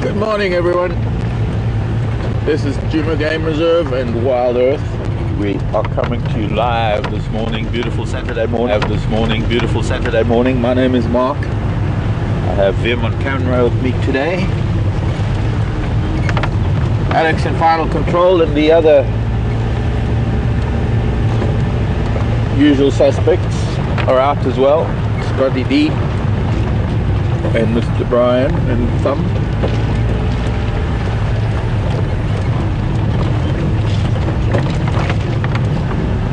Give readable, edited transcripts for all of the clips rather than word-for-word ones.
Good morning, everyone. This is Djuma Game Reserve and Wild Earth. We are coming to you live this morning, beautiful Saturday morning. My name is Mark. I have Vim on camera with me today. Alex in final control, and the other usual suspects are out as well. Scotty D and Mr. Brian and Thumb.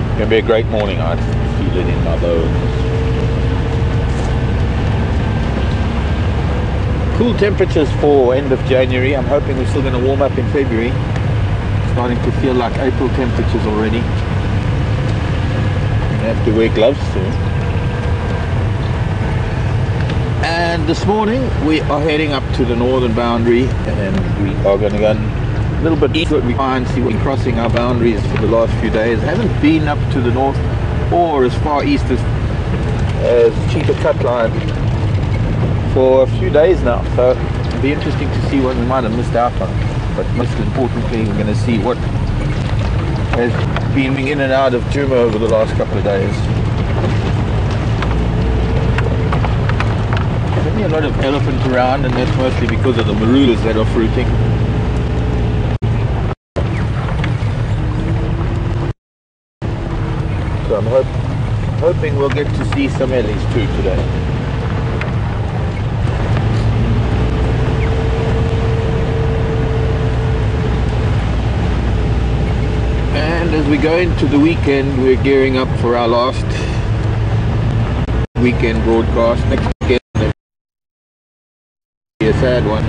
It's going to be a great morning. I feel it in my bones. Cool temperatures for end of January. I'm hoping we're still going to warm up in February. Starting to feel like April temperatures already. I have to wear gloves soon. And this morning we are heading up to the northern boundary, and we are going to go a little bit east. We try and see what we're crossing our boundaries for the last few days. I haven't been up to the north or as far east as Cheetah Cut Line for a few days now, so it'll be interesting to see what we might have missed out on. But most importantly, we're going to see what has been in and out of Djuma over the last couple of days. There's only a lot of elephants around, and that's mostly because of the marauders that are fruiting. So I'm hoping we'll get to see some ellies too today. And as we go into the weekend, we're gearing up for our last weekend broadcast. Next weekend will be a sad one.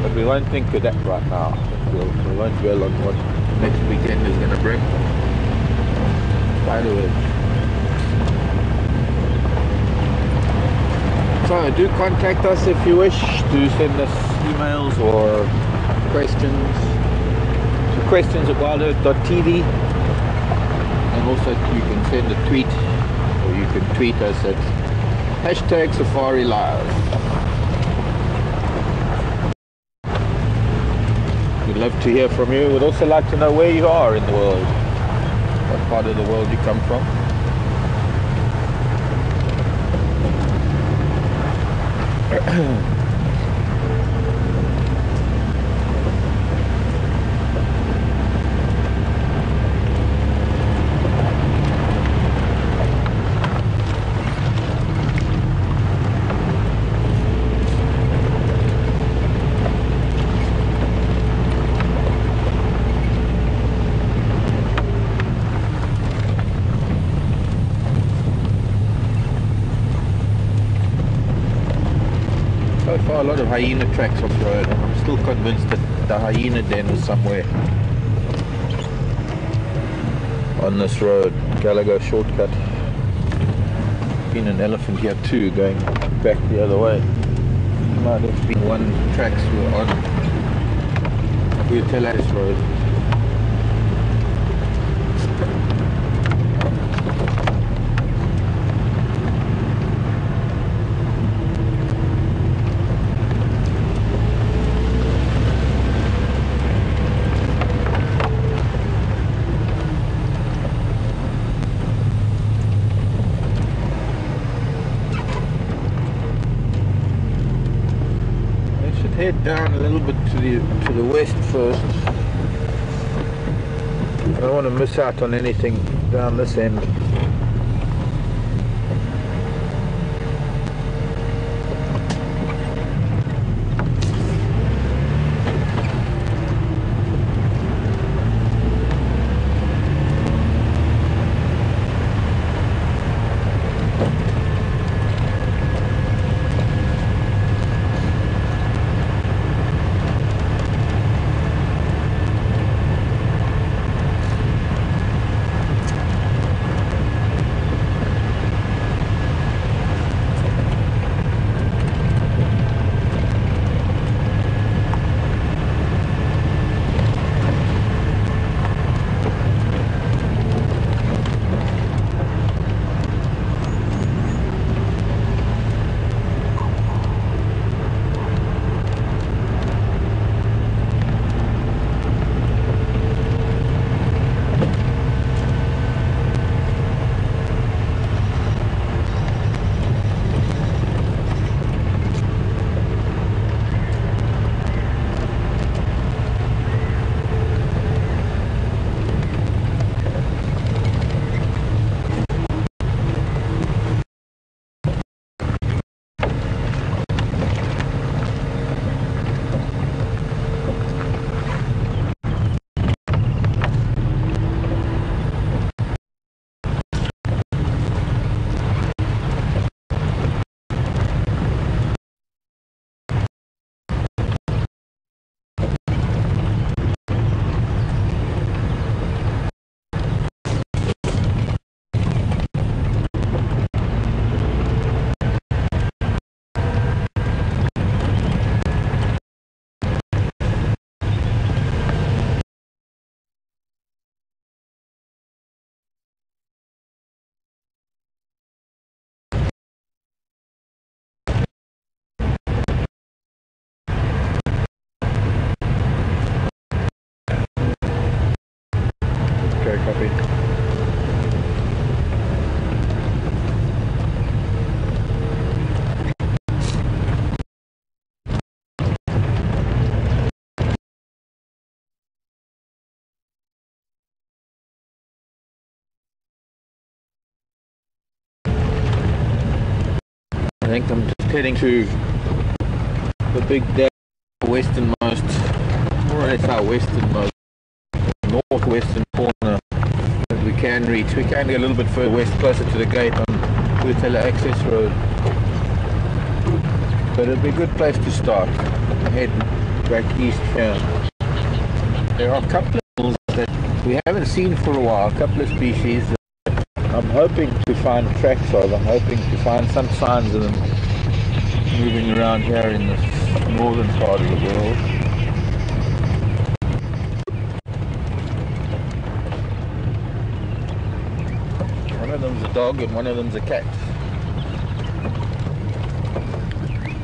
But we won't think of that right now. We won't dwell on what next weekend is going to bring. Spider webs. So do contact us if you wish to send us emails or questions. So questions at WildEarthTV, and also you can send a tweet, or you can tweet us at #SafariLive. We'd love to hear from you. We'd also like to know where you are in the world, what part of the world you come from. So far a lot of hyena tracks off the road, and I'm still convinced that the hyena den is somewhere on this road. Gallagher shortcut. Been an elephant here too, going back the other way. Might have been one tracks were on Butelas Road. Head down a little bit to the west first. I don't want to miss out on anything down this end. Okay, copy. I think I'm just heading to the big westernmost, more or less our westernmost, northwestern corner that we can reach. We can get a little bit further west, closer to the gate on the access road. But it'll be a good place to start. Head back east here. There are a couple of animals that we haven't seen for a while, a couple of species that I'm hoping to find tracks of. I'm hoping to find some signs of them moving around here in the northern part of the world. One of them's a dog and one of them's a cat.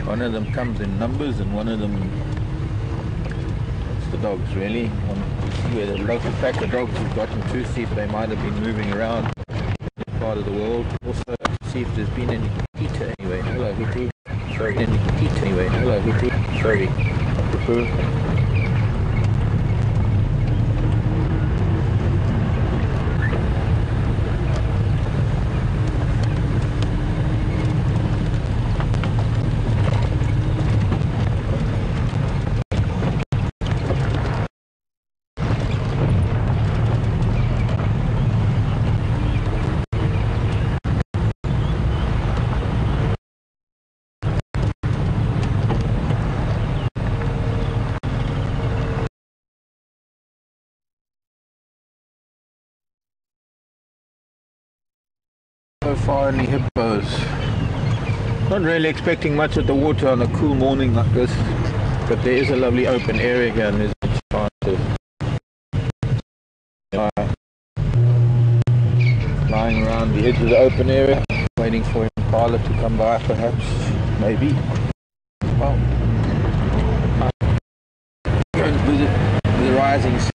One of them comes in numbers and one of them, it's the dogs really. I want to see where the local pack of dogs have gotten to, see if they might have been moving around this part of the world. Also to see if there's been any Kita anyway. Hello Hiti. Sorry, any Kita anyway. Hello Hiti. Sorry. So far only hippos. Not really expecting much of the water on a cool morning like this, but there is a lovely open area here and there's a chance of lying around the edge of the open area, waiting for Impala to come by perhaps, maybe. Well, go and visit the rising sun.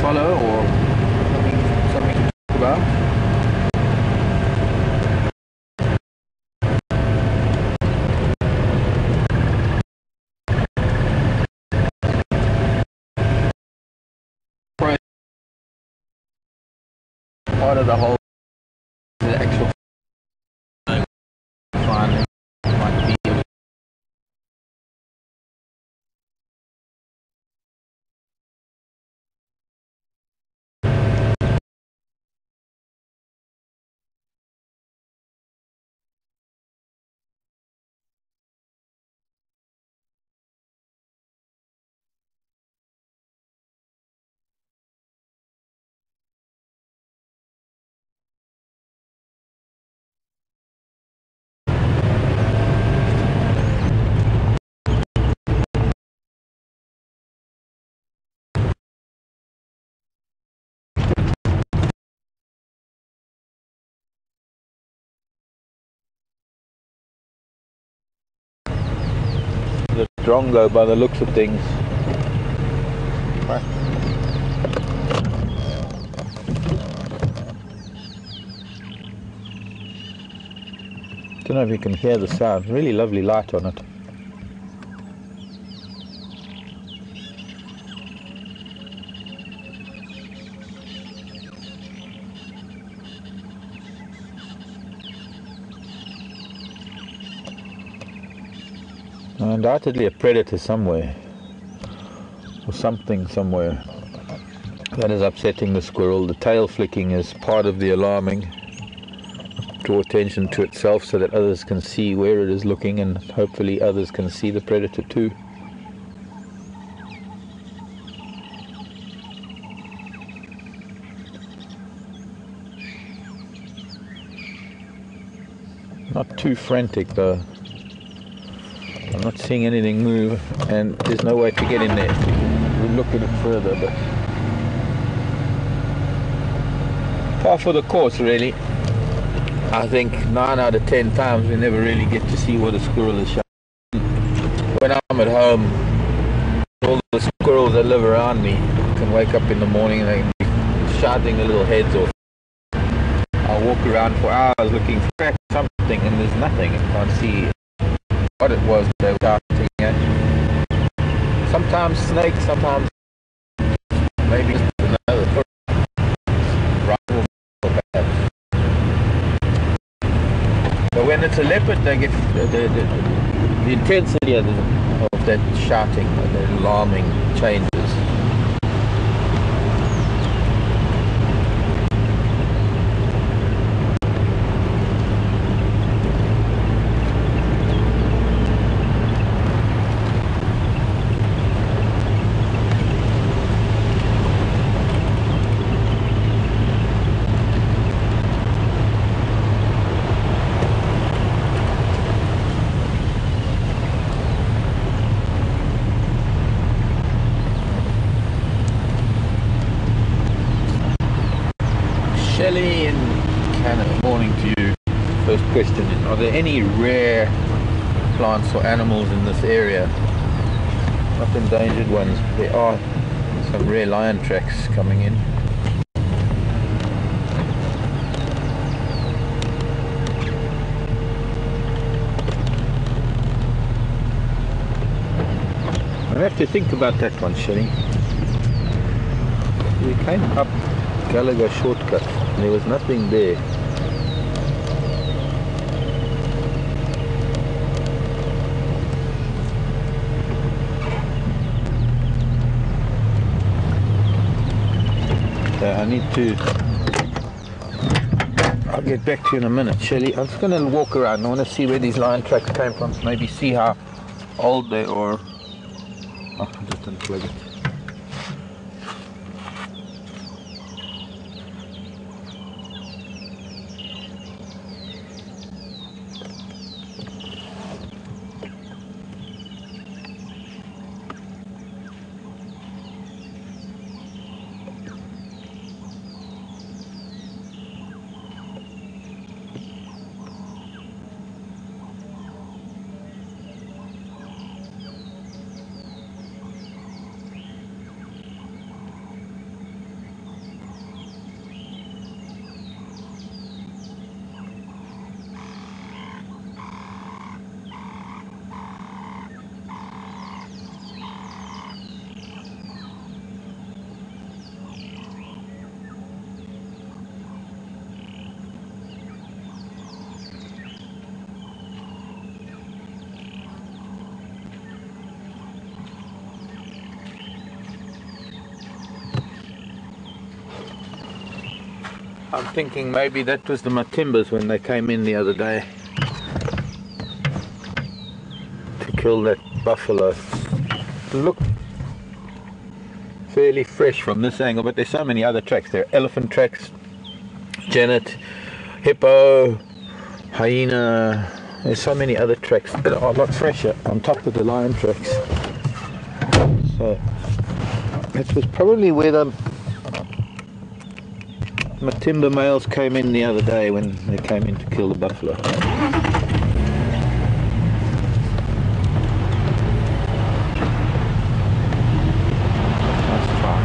Follow or something to talk about. Part of the whole, the actual fun might be. The drongo by the looks of things. Right. Don't know if you can hear the sound. Really lovely light on it. Undoubtedly a predator somewhere, or something somewhere that is upsetting the squirrel. The tail flicking is part of the alarming. Draw attention to itself so that others can see where it is looking, and hopefully others can see the predator too. Not too frantic though. I'm not seeing anything move, and there's no way to get in there. We'll look at it further, but par for the course really. I think 9 out of 10 times we never really get to see what a squirrel is shouting. When I'm at home, all the squirrels that live around me can wake up in the morning and they can be shouting their little heads off. I'll walk around for hours looking for something and there's nothing. I can't see what it was they were shouting at. Sometimes snakes, sometimes maybe just another rival perhaps. But when it's a leopard, they get the intensity of that shouting, the alarming changes. Shelley in Canada, morning to you. First question is, are there any rare plants or animals in this area? Not endangered ones. There are some rare lion tracks coming in. I have to think about that one, Shelley. We came up Gallagher shortcut and there was nothing there. So I need to, I'll get back to you in a minute, Shelley. I'm just going to walk around. I want to see where these lion tracks came from, maybe see how old they are. Oh, I just unplug it. I'm thinking maybe that was the Matimbas when they came in the other day to kill that buffalo. Look fairly fresh from this angle, but there's so many other tracks. There are elephant tracks, genet, hippo, hyena. There's so many other tracks that are a lot fresher on top of the lion tracks. So that was probably where the Matimba males came in the other day when they came in to kill the buffalo. Nice try.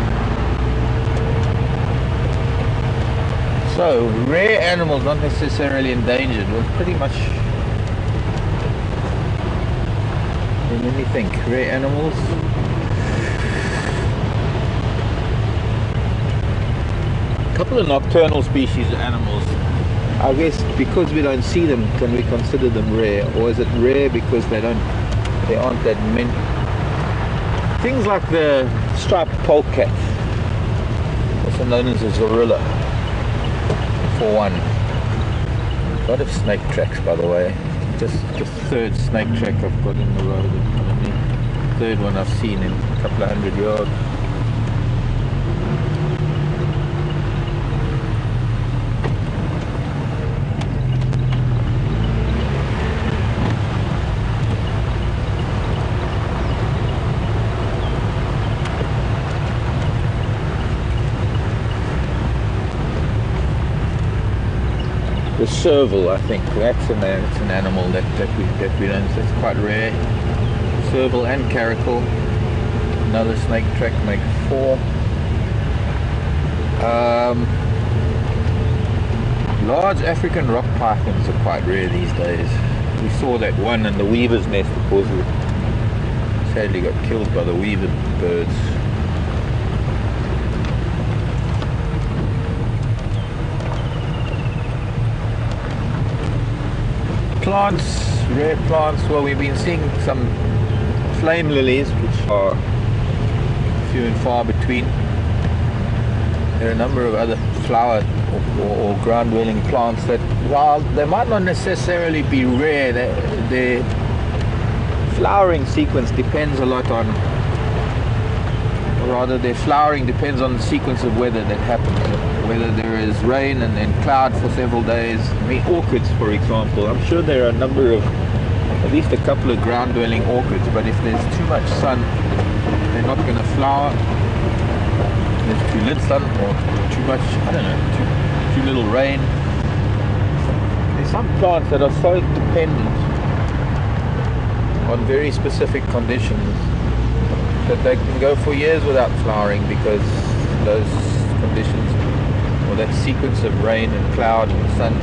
So, rare animals, not necessarily endangered, was pretty much... Let me think, rare animals... couple of nocturnal species of animals. I guess because we don't see them, can we consider them rare, or is it rare because there aren't that many? Things like the striped polecat, also known as a zorilla, for one. A lot of snake tracks, by the way. Just the third snake track I've got in the road in front of me. Third one I've seen in a couple of 100 yards. the serval, I think. That's an animal that we don't. It's quite rare. Serval and caracal. Another snake track, make 4. Large African rock pythons are quite rare these days. We saw that one in the weaver's nest, of course. It sadly got killed by the weaver birds. Plants, rare plants. Well, we've been seeing some flame lilies, which are few and far between. There are a number of other flower or ground-dwelling plants that, while they might not necessarily be rare, their flowering sequence depends a lot on, or rather their flowering depends on the sequence of weather that happens. Whether there is rain and then cloud for several days. I mean, orchids, for example. I'm sure there are a number of, at least a couple of ground-dwelling orchids, but if there's too much sun, they're not going to flower. There's too little sun or too much, I don't know, too little rain. There's some plants that are so dependent on very specific conditions that they can go for years without flowering because those conditions, or that sequence of rain and cloud and sun,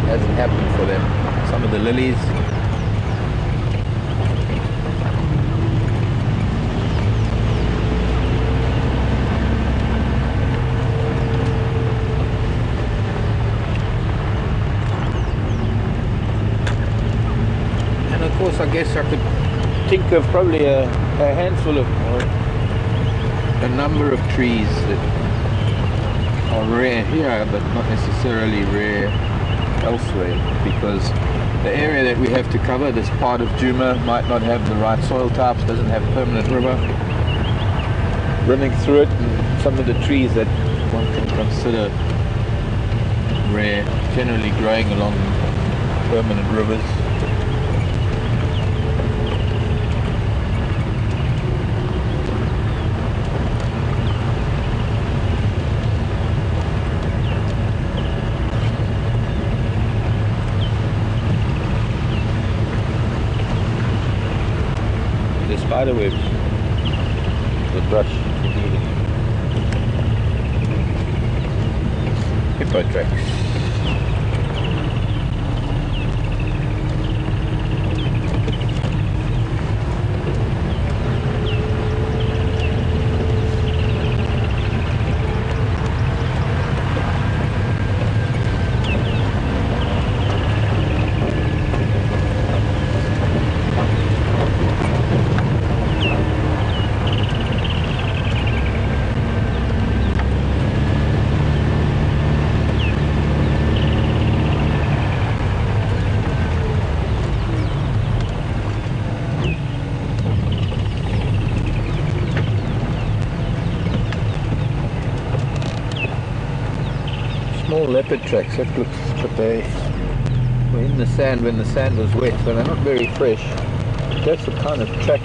hasn't happened for them. Some of the lilies, and of course I guess I could think of probably a handful of, or a number of trees that are rare here but not necessarily rare elsewhere, because the area that we have to cover, this part of Djuma, might not have the right soil types, doesn't have permanent river running through it, and some of the trees that one can consider rare generally growing along permanent rivers. Spider webs, the brush for healing. Hippo tracks. Small leopard tracks, that looks, but they were in the sand when the sand was wet, so they're not very fresh. That's the kind of track,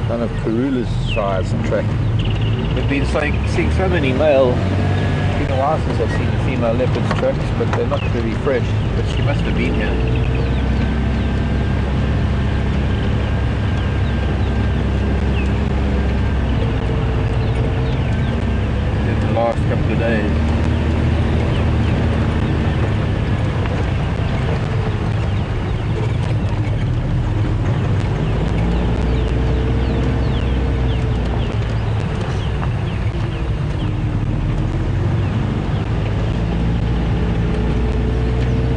kind of Karula's size track. We've been seeing so many male, it's been a while since I've seen the female leopard's tracks, but they're not very fresh, but she must have been here. Last couple of days.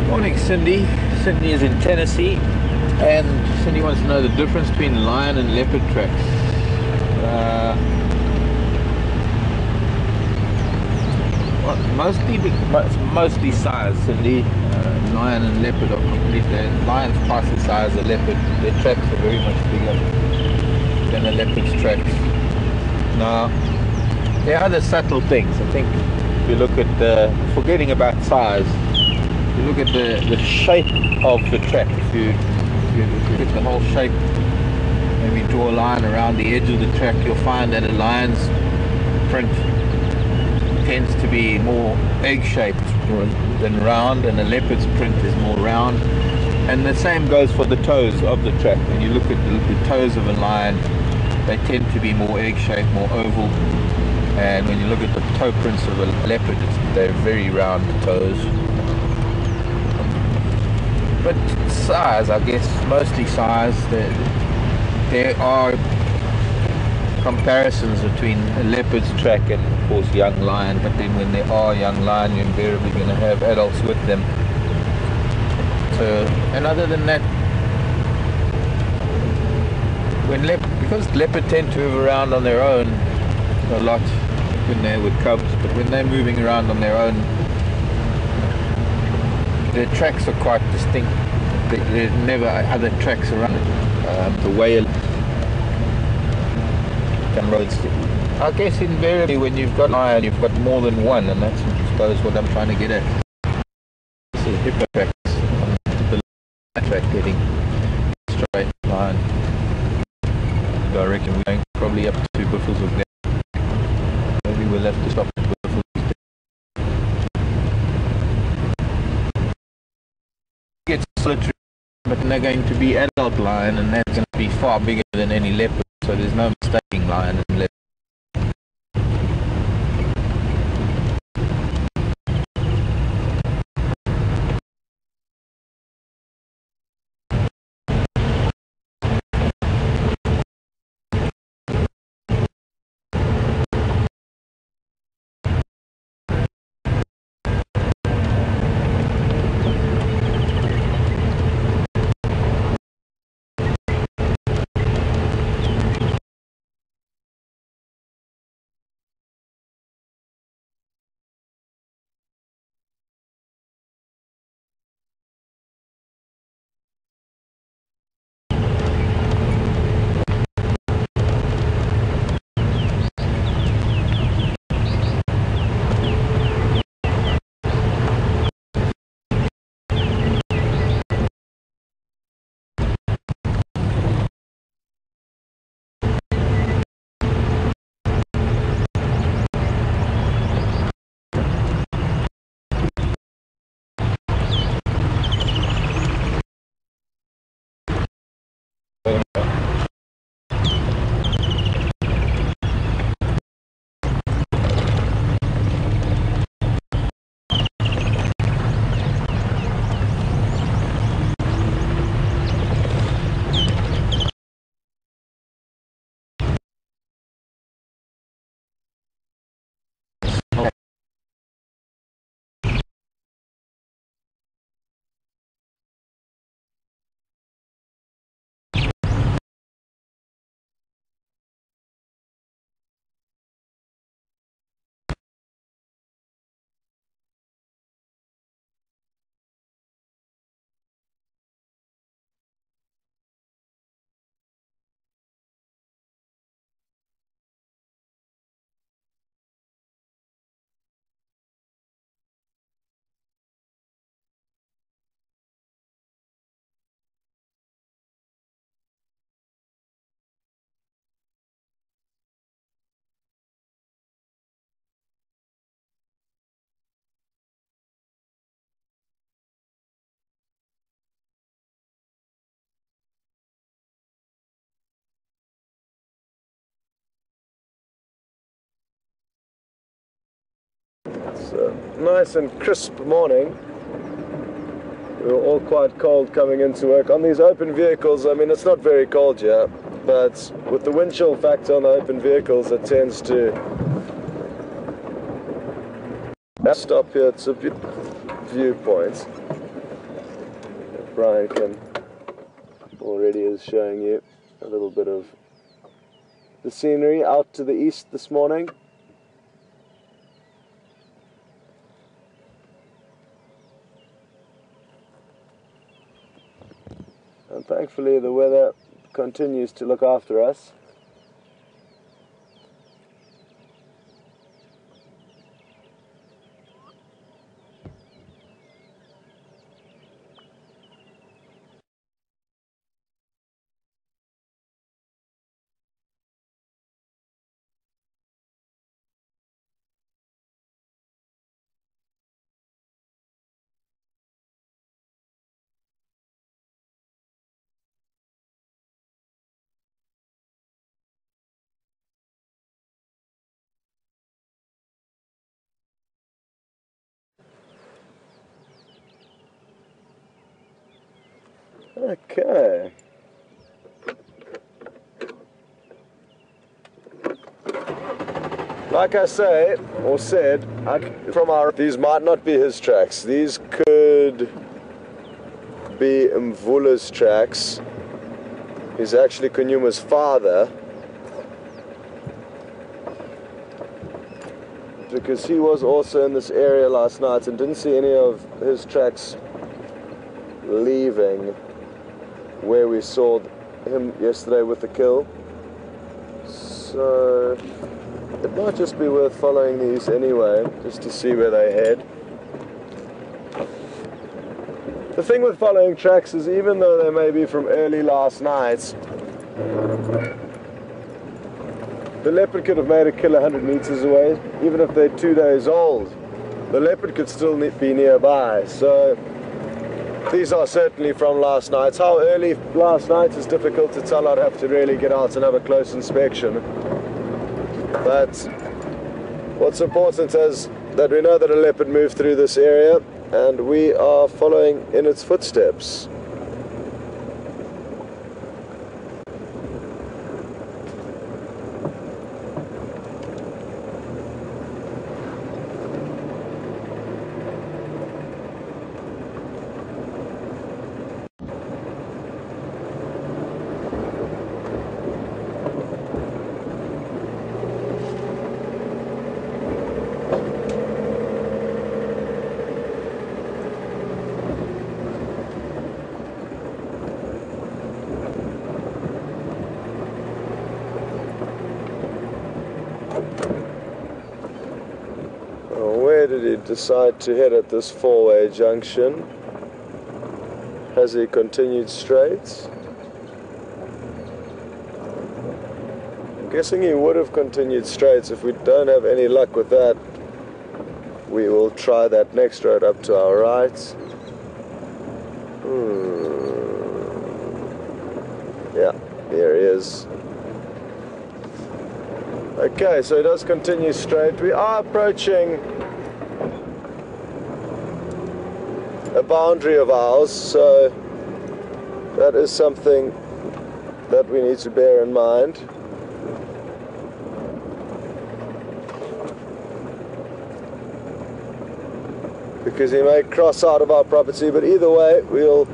Morning, Cindy. Cindy is in Tennessee, and Cindy wants to know the difference between lion and leopard tracks. Mostly size, Cindy. Lion and leopard are completely. Lion's twice the size of leopard. Their tracks are very much bigger than a leopard's tracks. Now, there are other subtle things. I think if you look at forgetting about size, if you look at the shape of the track. If you look at the whole shape, maybe draw a line around the edge of the track, you'll find that a lion's print tends to be more egg-shaped than round, and the leopard's print is more round. And the same goes for the toes of the track. When you look at the toes of a lion, they tend to be more egg-shaped, more oval. And when you look at the toe prints of a leopard, they're very round toes. But size, I guess, mostly size. There are comparisons between a leopard's track and, of course, young lion. But then when there are young lion, you're invariably going to have adults with them. So, and other than that, because leopard tend to move around on their own a lot when they're with cubs, but when they're moving around on their own, their tracks are quite distinct. There's never other tracks around the way and roads. I guess invariably when you've got lion, you've got more than one, and that's, I suppose, what I'm trying to get at. This is hippo tracks on the track heading straight line. So I reckon we're going probably up to buffels of them. Maybe we'll have to stop at buffels. It's solitary, but they're going to be adult lion, and that's going to be far bigger than any leopard, so there's no mistaking lion and leopard. It's a nice and crisp morning. We were all quite cold coming into work. On these open vehicles, I mean, it's not very cold here, but with the wind chill factor on the open vehicles, it tends to stop here. It's a viewpoint. Brian can already is showing you a little bit of the scenery out to the east this morning. And thankfully the weather continues to look after us. Okay. Like I say, or said, these might not be his tracks. These could be Mvula's tracks. He's actually Kunyuma's father, because he was also in this area last night and didn't see any of his tracks leaving where we saw him yesterday with the kill. So it might just be worth following these anyway, just to see where they head. The thing with following tracks is, even though they may be from early last night, the leopard could have made a kill 100 meters away. Even if they're 2 days old, the leopard could still be nearby. So these are certainly from last night. How early last night is difficult to tell. I'd have to really get out and have a close inspection. But what's important is that we know that a leopard moved through this area, and we are following in its footsteps. Where did he decide to head at this four-way junction? Has he continued straight? I'm guessing he would have continued straight. If we don't have any luck with that, we will try that next road up to our right. Yeah, there he is. Okay, so he does continue straight. We are approaching a boundary of ours, so that is something that we need to bear in mind. Because he may cross out of our property, but either way, we'll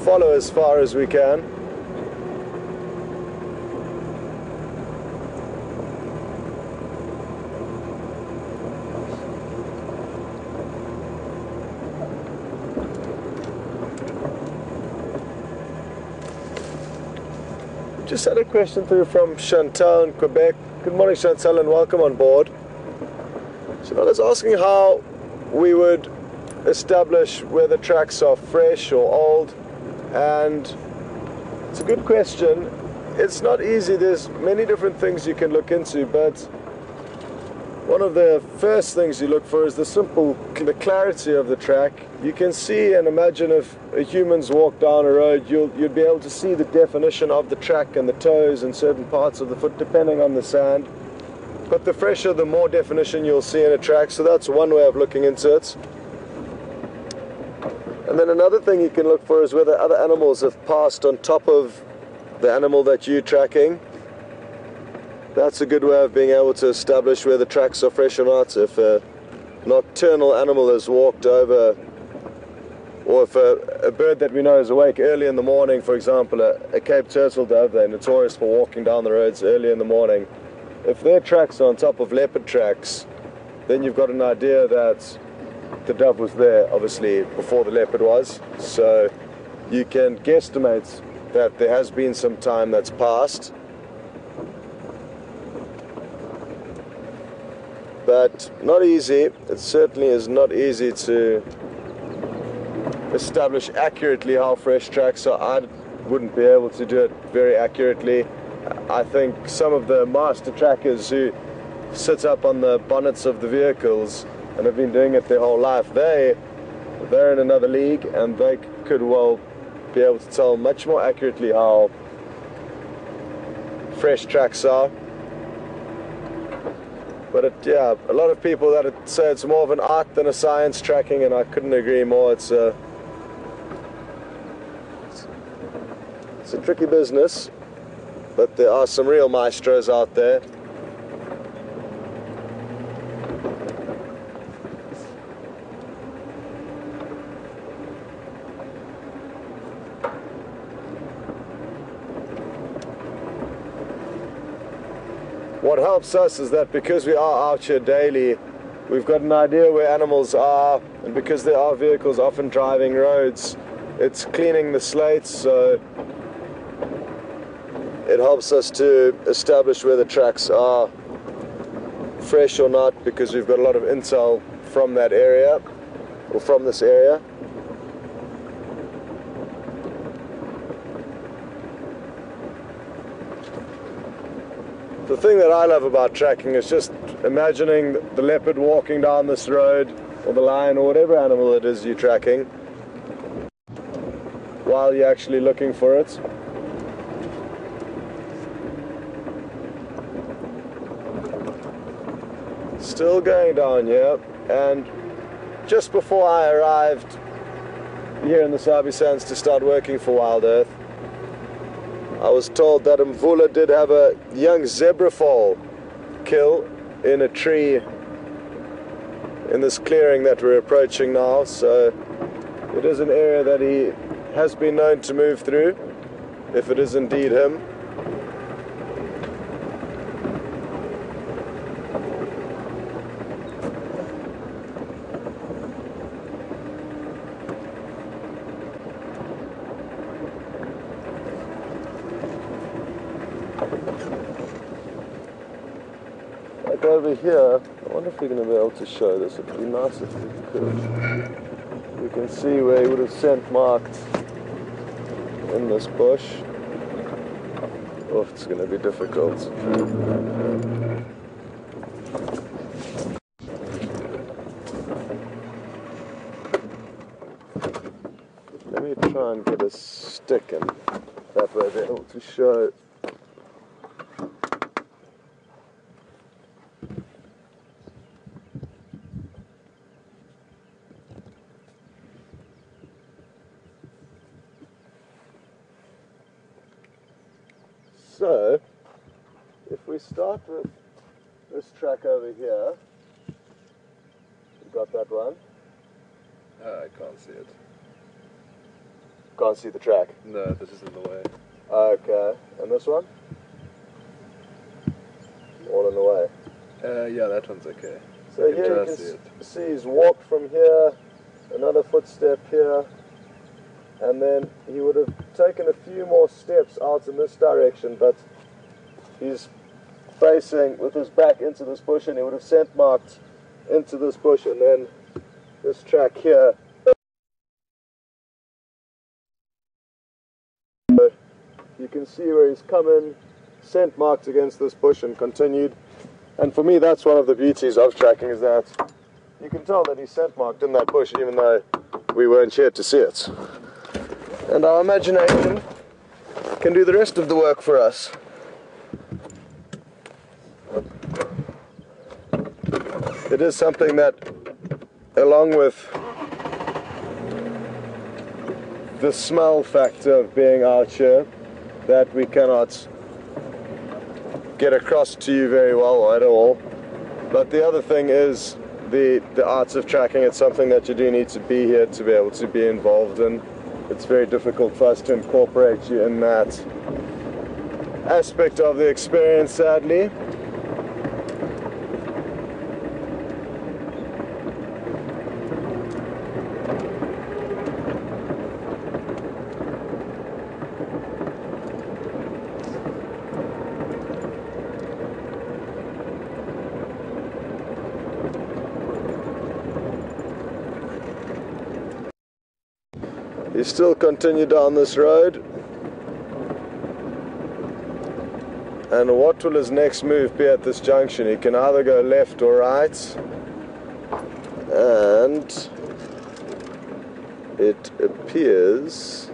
follow as far as we can. Just had a question through from Chantal in Quebec. Good morning, Chantal, and welcome on board. Chantal is asking how we would establish whether tracks are fresh or old, and it's a good question. It's not easy. There's many different things you can look into, but one of the first things you look for is the clarity of the track. You can see and imagine if a human's walked down a road, you'd be able to see the definition of the track and the toes and certain parts of the foot depending on the sand. But the fresher, the more definition you'll see in a track, so that's one way of looking into it. And then another thing you can look for is whether other animals have passed on top of the animal that you're tracking. That's a good way of being able to establish whether tracks are fresh or not. If a nocturnal animal has walked over, or if a bird that we know is awake early in the morning, for example, a Cape turtle dove, they're notorious for walking down the roads early in the morning. If their tracks are on top of leopard tracks, then you've got an idea that the dove was there, obviously, before the leopard was. So you can guesstimate that there has been some time that's passed. But not easy. It certainly is not easy to establish accurately how fresh tracks are. I wouldn't be able to do it very accurately. I think some of the master trackers who sit up on the bonnets of the vehicles and have been doing it their whole life, they're in another league, and they could well be able to tell much more accurately how fresh tracks are. But yeah, a lot of people that say it's more of an art than a science, tracking, and I couldn't agree more. It's It's a tricky business, but there are some real maestros out there. What helps us is that because we are out here daily, we've got an idea where animals are, and because there are vehicles often driving roads, it's cleaning the slates, so it helps us to establish where the tracks are fresh or not, because we've got a lot of intel from that area, or from this area. The thing that I love about tracking is just imagining the leopard walking down this road, or the lion, or whatever animal it is you're tracking, while you're actually looking for it. Still going down here, and just before I arrived here in the Sabi Sands to start working for Wild Earth, I was told that Mvula did have a young zebra foal kill in a tree in this clearing that we're approaching now, so it is an area that he has been known to move through, if it is indeed him. Over here, I wonder if we're going to be able to show this. It would be nice if we could. You can see where he would have scent marked in this bush. Oh, it's going to be difficult. Let me try and get a stick and that way be able to show. So, if we start with this track over here, you got that one? I can't see it. Can't see the track? No, this is in the way. Okay, and this one? All in the way. Yeah, that one's okay. So here you can see he's walked from here, another footstep here, and then he would have taken a few more steps out in this direction, but he's facing with his back into this bush, and he would have scent marked into this bush, and then this track here. So you can see where he's come in, scent marked against this bush and continued. And for me, that's one of the beauties of tracking, is that you can tell that he's scent marked in that bush even though we weren't here to see it. And our imagination can do the rest of the work for us. It is something that, along with the smell factor of being out here, that we cannot get across to you very well or at all. But the other thing is the arts of tracking. It's something that you do need to be here to be able to be involved in. It's very difficult for us to incorporate you in that aspect of the experience, sadly. You still continue down this road, and what will his next move be at this junction? He can either go left or right, and it appears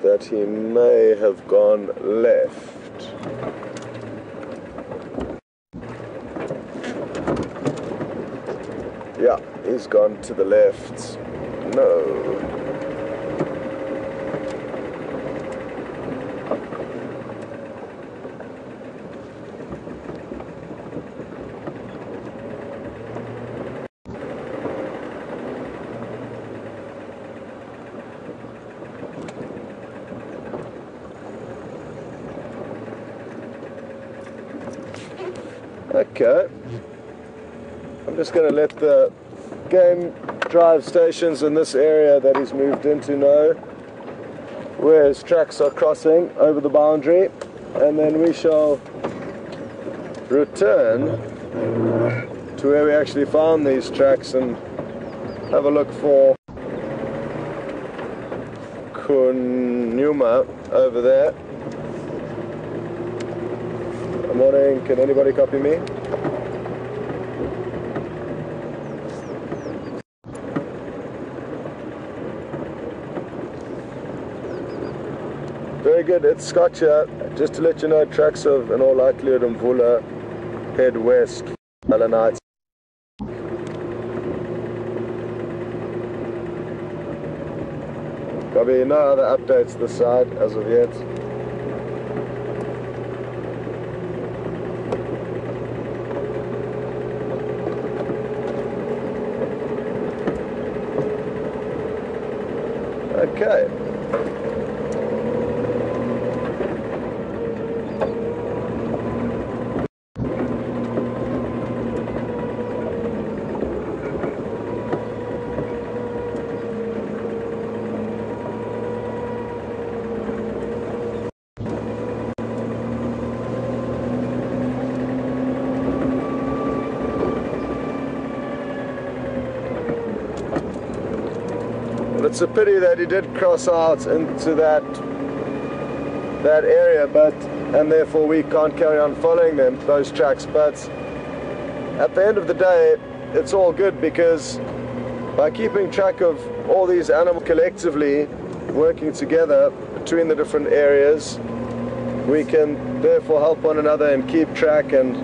that he may have gone left. Yeah, he's gone to the left. No. Okay. I'm just going to let the game drive stations in this area that he's moved into know where his tracks are crossing over the boundary, and then we shall return to where we actually found these tracks and have a look for Kunyuma over there. Good morning, can anybody copy me? Very good, it's Scott here. Just to let you know, tracks of, in all likelihood, Mvula head west, Melanite. Copy, no other updates this side as of yet. Okay. It's a pity that he did cross out into that area, and therefore we can't carry on following those tracks. But at the end of the day, it's all good, because by keeping track of all these animals collectively working together between the different areas, we can therefore help one another and keep track. And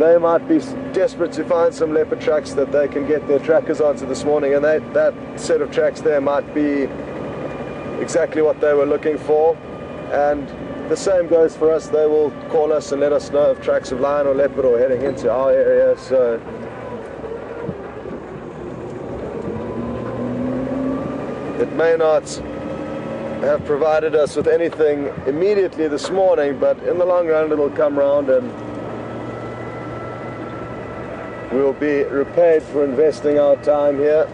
they might be desperate to find some leopard tracks that they can get their trackers onto this morning, and that set of tracks there might be exactly what they were looking for. And the same goes for us. They will call us and let us know if tracks of lion or leopard are heading into our area. So it may not have provided us with anything immediately this morning, but in the long run it'll come round, and we'll be repaid for investing our time here.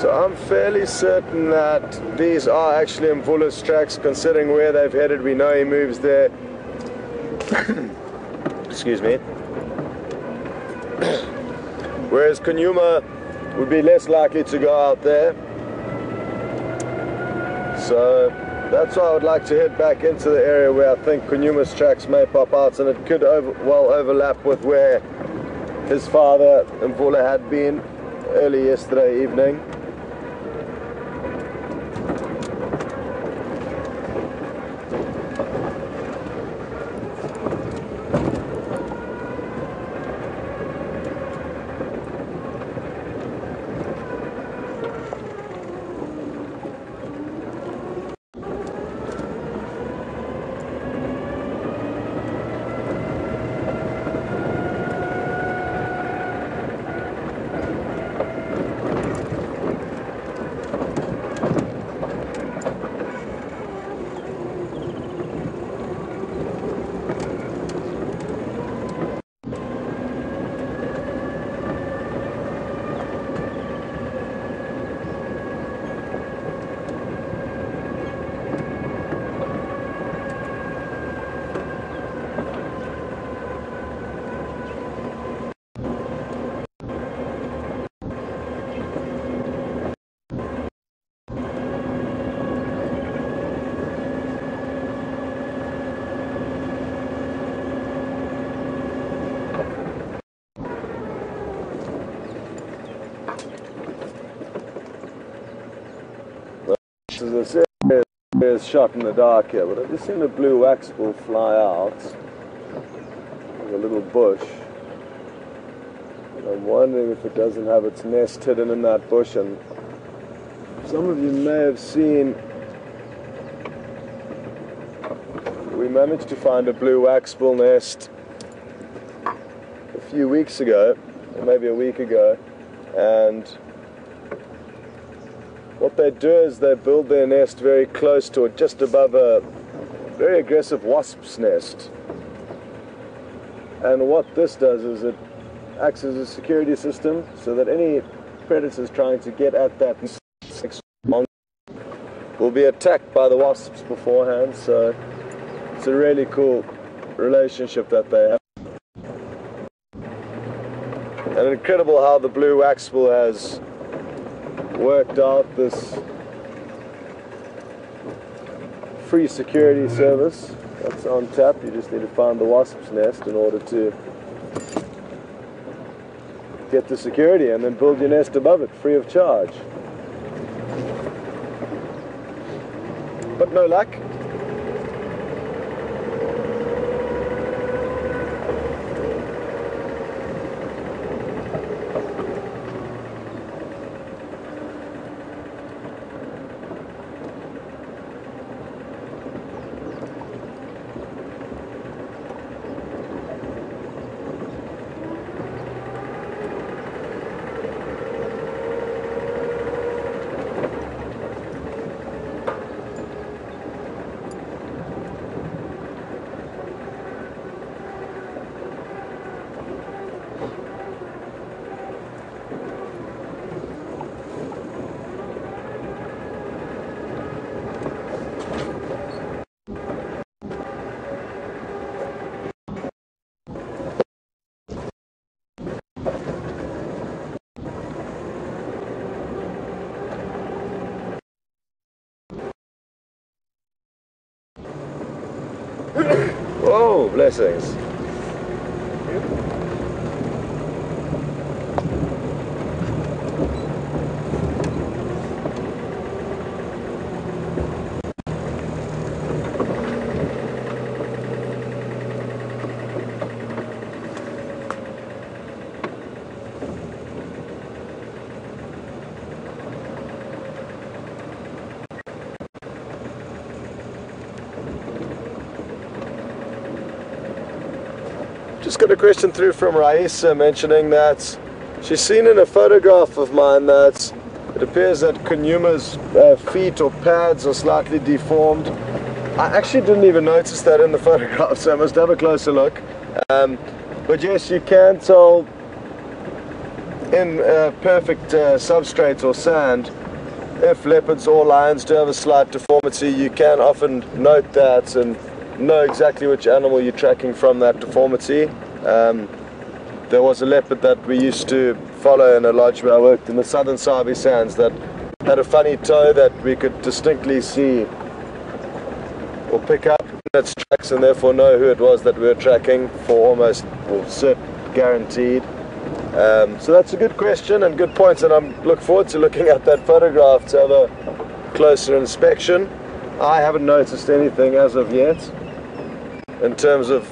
So I'm fairly certain that these are actually Mvula's tracks, considering where they've headed. We know he moves there. Excuse me. Whereas Kunyuma would be less likely to go out there. So that's why I would like to head back into the area where I think Kunyuma's tracks may pop out, and it could well overlap with where his father Mvula had been early yesterday evening. This area is shot in the dark here, but I've just seen a blue wax bull fly out. There's a little bush. And I'm wondering if it doesn't have its nest hidden in that bush, and Some of you may have seen, we managed to find a blue waxbill nest a few weeks ago, or maybe a week ago, and what they do is they build their nest very close to it, just above a very aggressive wasp's nest. And what this does is it acts as a security system so that any predators trying to get at that will be attacked by the wasps beforehand. So it's a really cool relationship that they have. And incredible how the blue waxbill has worked out this free security service that's on tap. You just need to find the wasp's nest in order to get the security and then build your nest above it free of charge. But no luck. Oh, blessings. Just got a question through from Raisa mentioning that she's seen in a photograph of mine that it appears that Kunyuma's feet or pads are slightly deformed. I actually didn't even notice that in the photograph, so I must have a closer look. But yes, you can tell in perfect substrate or sand, if leopards or lions do have a slight deformity, you can often note that and know exactly which animal you're tracking from that deformity. There was a leopard that we used to follow in a lodge where I worked in the southern Sabi Sands that had a funny toe that we could distinctly see or pick up in its tracks and therefore know who it was that we were tracking for almost, or certain, guaranteed. So that's a good question and good point, and I look forward to looking at that photograph to have a closer inspection. I haven't noticed anything as of yet in terms of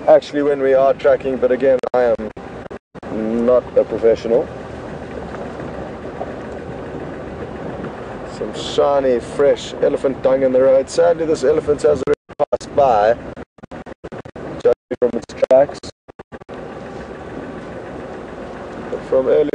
actually when we are tracking, but again, I am not a professional. Some shiny, fresh elephant dung in the road. Sadly, this elephant has already passed by, judging from its tracks. But from early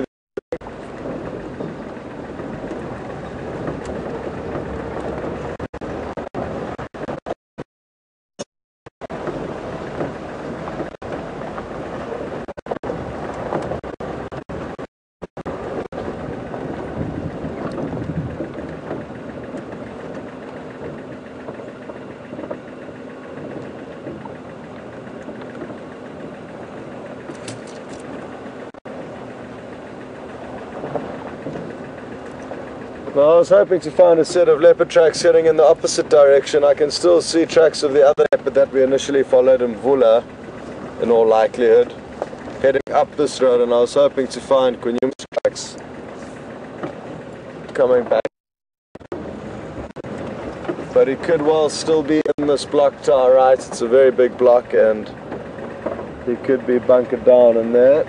Now, I was hoping to find a set of leopard tracks heading in the opposite direction. I can still see tracks of the other leopard that we initially followed in Vula, in all likelihood, heading up this road, and I was hoping to find Kunyuma's tracks coming back. But he could well still be in this block to our right. It's a very big block and he could be bunkered down in there.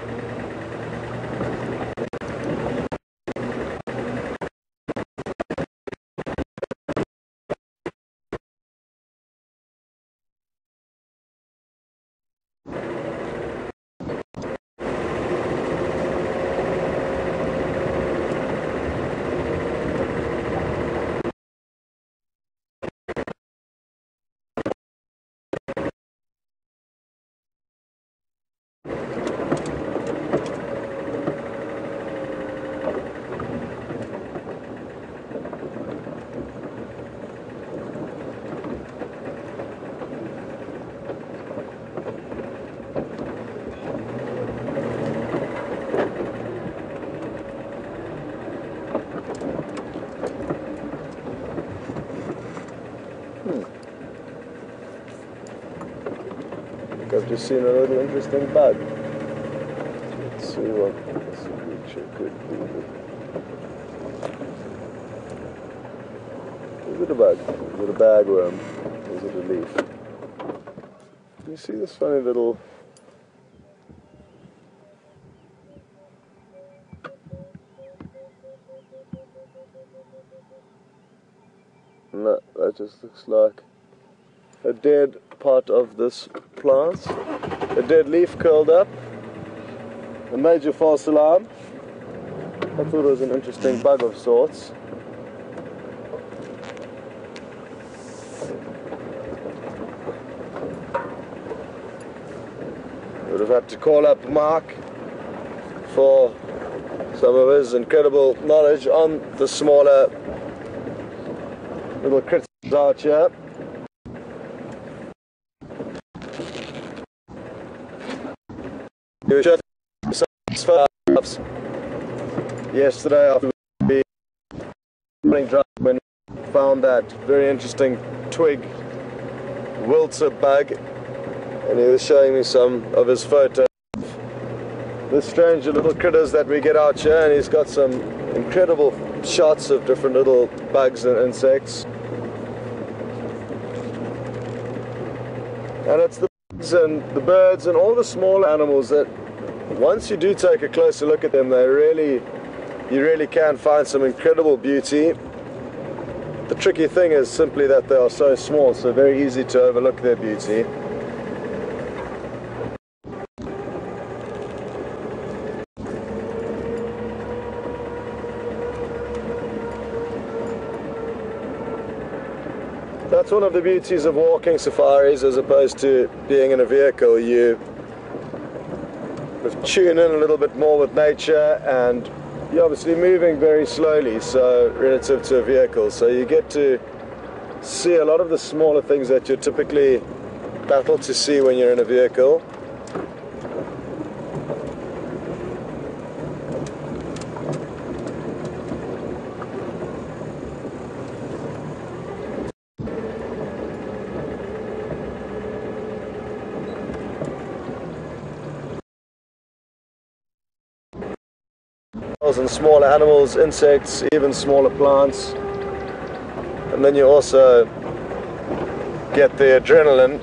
just seen a little interesting bug. Let's see what this creature could be. Is it a bug? Is it a bagworm? Is it a leaf? Can you see this funny little... No, that just looks like a dead part of this plant. A dead leaf curled up. A major false alarm. I thought it was an interesting bug of sorts. Would have had to call up Mark for some of his incredible knowledge on the smaller little critters out here. Yesterday after we running drive when we found that very interesting twig wilter bug, and he was showing me some of his photos of the strange little critters that we get out here, and he's got some incredible shots of different little bugs and insects. And it's the bugs and the birds and all the small animals that once you do take a closer look at them, you really can find some incredible beauty. The tricky thing is simply that they are so small, so very easy to overlook their beauty. That's one of the beauties of walking safaris as opposed to being in a vehicle. You tune in a little bit more with nature, and you're obviously moving very slowly, so relative to a vehicle, so you get to see a lot of the smaller things that you typically battle to see when you're in a vehicle. And smaller animals, insects, even smaller plants, and then you also get the adrenaline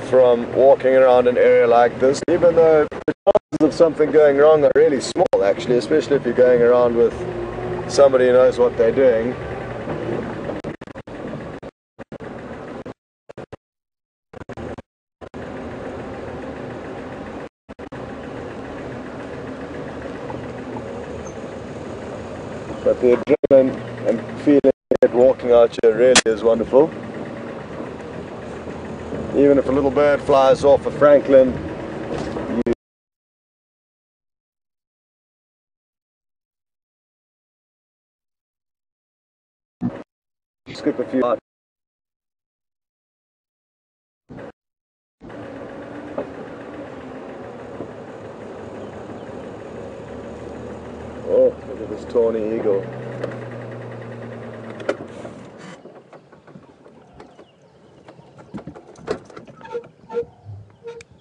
from walking around an area like this, even though the chances of something going wrong are really small actually, especially if you're going around with somebody who knows what they're doing. But the adrenaline and feeling it walking out here really is wonderful. Even if a little bird flies off a Franklin, you skip a few. Oh, look at this tawny eagle.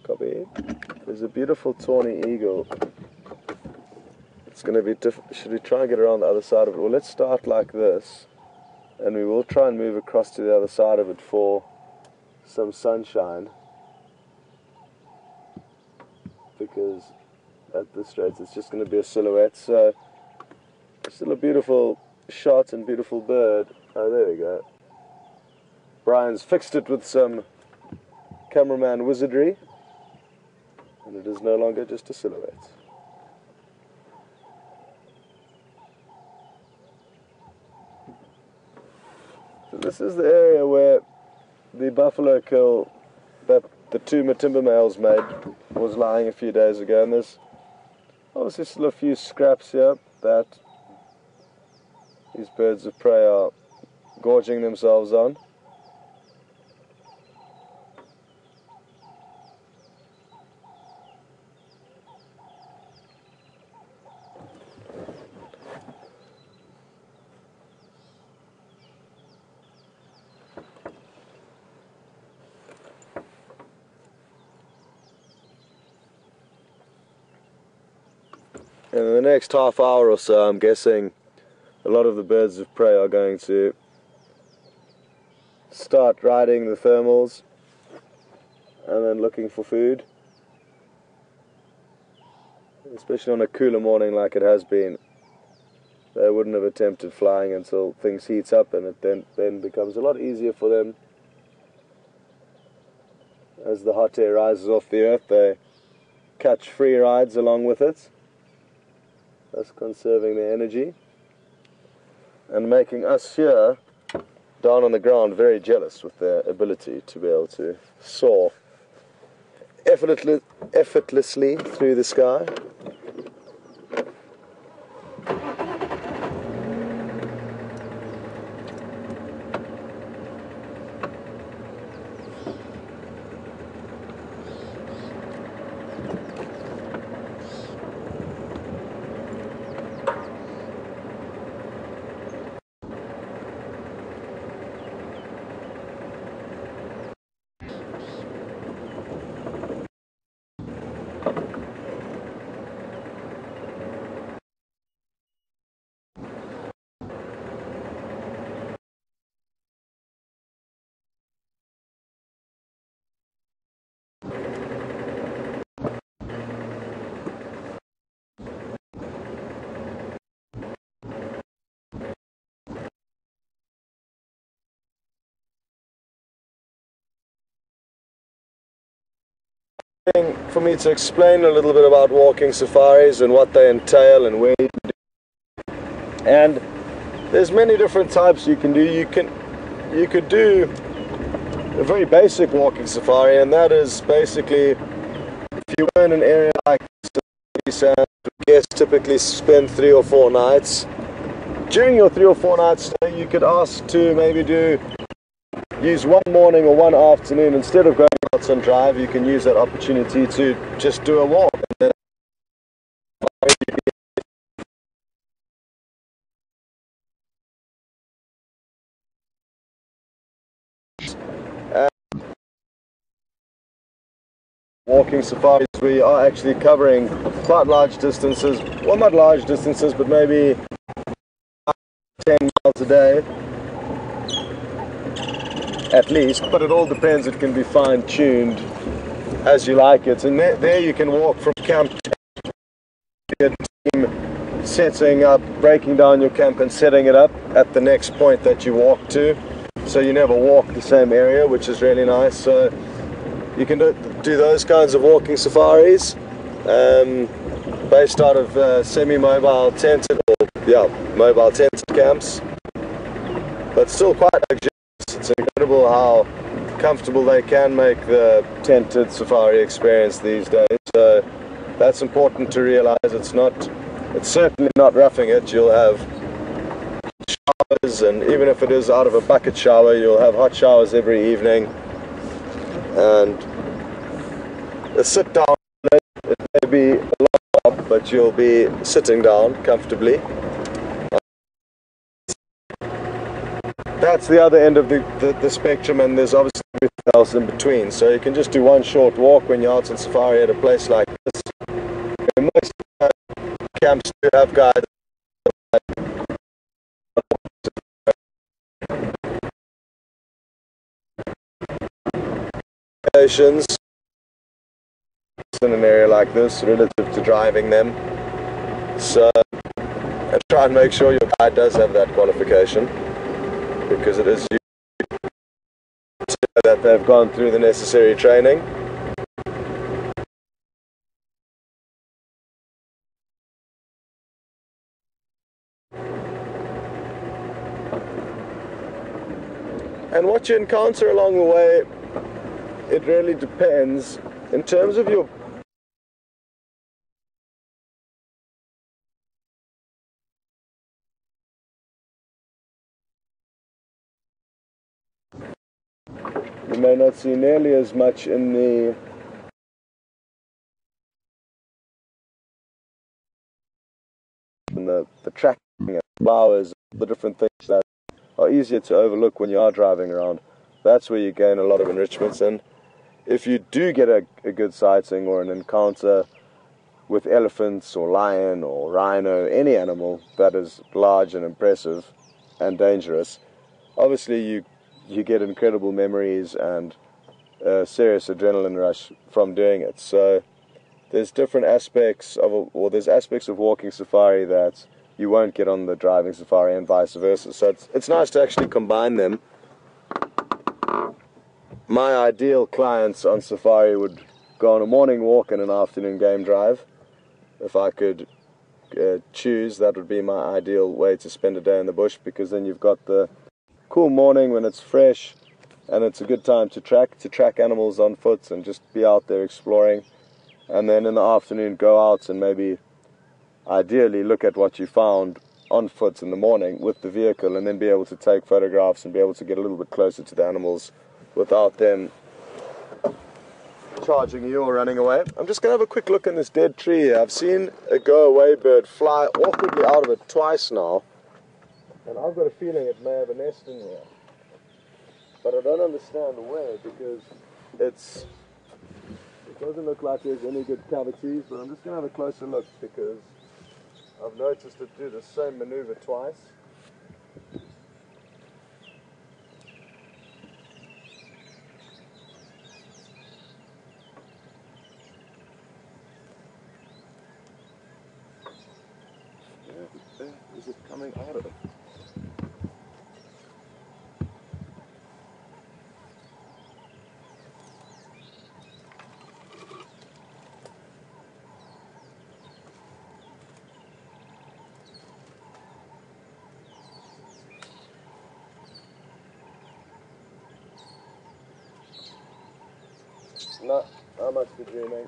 Copy. There's a beautiful tawny eagle. It's going to be difficult. Should we try and get around the other side of it? Well, let's start like this, and we will try and move across to the other side of it for some sunshine, because at this rate it's just going to be a silhouette. So still a beautiful shot and beautiful bird. Oh, there we go. Brian's fixed it with some cameraman wizardry, and it is no longer just a silhouette. So this is the area where the buffalo kill that the two Matimba males made was lying a few days ago, and there's obviously still a few scraps here that these birds of prey are gorging themselves on. And in the next half hour or so, I'm guessing a lot of the birds of prey are going to start riding the thermals and then looking for food. Especially on a cooler morning like it has been, they wouldn't have attempted flying until things heat up, and it then becomes a lot easier for them. As the hot air rises off the earth, they catch free rides along with it, thus conserving their energy and making us here down on the ground very jealous with their ability to be able to soar effortlessly through the sky. For me to explain a little bit about walking safaris and what they entail and where you can do. And there's many different types you can do. You could do a very basic walking safari, and that is basically if you were in an area like this, guests typically spend 3 or 4 nights. During your 3 or 4 nights stay, you could ask to maybe use one morning or one afternoon. Instead of going out and drive, you can use that opportunity to just do a walk. And walking safaris, we are actually covering quite large distances. Well, not large distances, but maybe 10 miles a day at least, but it all depends. It can be fine-tuned as you like it, and there you can walk from camp to team, setting up, breaking down your camp and setting it up at the next point that you walk to, so you never walk the same area, which is really nice. So you can do those kinds of walking safaris based out of semi-mobile tented, mobile tented camps, but still quite luxurious. It's incredible how comfortable they can make the tented safari experience these days. So that's important to realize. It's certainly not roughing it. You'll have showers, and even if it is out of a bucket shower, you'll have hot showers every evening. And a sit down, it may be a lot, but you'll be sitting down comfortably. That's the other end of the spectrum, and there's obviously everything else in between. So you can just do one short walk when you're out on safari at a place like this. And most camps do have guides. In an area like this relative to driving them. So try and make sure your guide does have that qualification, because it is that they've gone through the necessary training. And what you encounter along the way, it really depends. In terms of your you may not see nearly as much in the tracking and flowers, the different things that are easier to overlook when you are driving around. That's where you gain a lot of enrichments. And if you do get a good sighting or an encounter, with elephants or lion or rhino, any animal that is large and impressive and dangerous, obviously you get incredible memories and a serious adrenaline rush from doing it. So there's different aspects of, or there's aspects of walking safari that you won't get on the driving safari and vice versa. So it's nice to actually combine them. My ideal clients on safari would go on a morning walk and an afternoon game drive. If I could choose, that would be my ideal way to spend a day in the bush, because then you've got the cool morning when it's fresh and it's a good time to track animals on foot and just be out there exploring. And then in the afternoon go out and maybe ideally look at what you found on foot in the morning with the vehicle, and then be able to take photographs and be able to get a little bit closer to the animals without them charging you or running away. I'm just going to have a quick look in this dead tree here. I've seen a go-away bird fly awkwardly out of it twice now, and I've got a feeling it may have a nest in here. But I don't understand where, because it doesn't look like there's any good cavities, but I'm just going to have a closer look, because I've noticed it do the same maneuver twice. Where is it coming out of? No, I must be dreaming.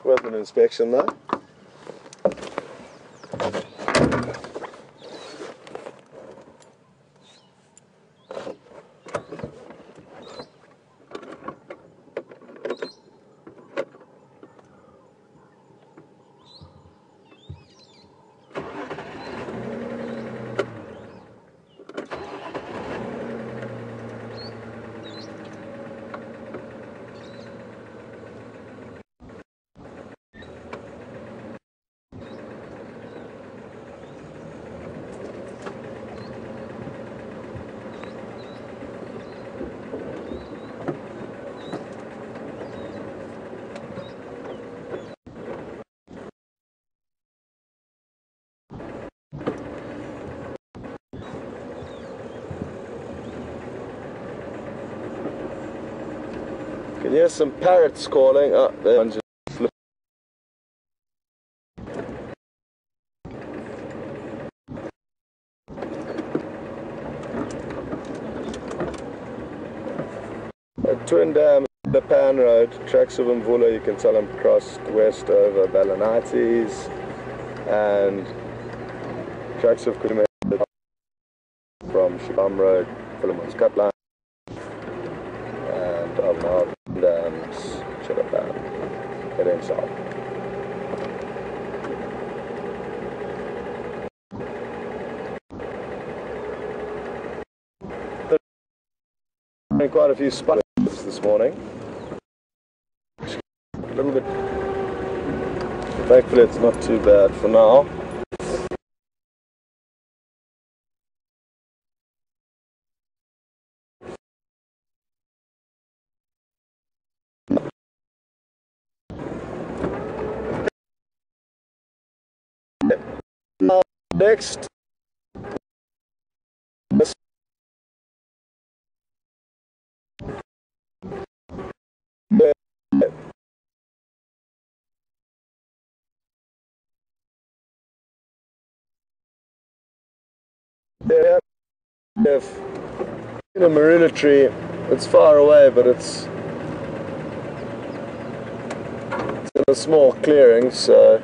Worth an inspection though. Can you hear some parrots calling? Oh, there one just flipped. At Twin Dam, the Pan Road, tracks of Mvula, you can tell them crossed west over Balanites, and tracks of Kunyuma from Shibam Road, Philemon's Cutline, and of Mountain Dams, Chilapan, heading south. Quite a few spots this morning. A little bit. Thankfully, it's not too bad for now. Next. If in a marula tree, it's far away, but it's in a small clearing, so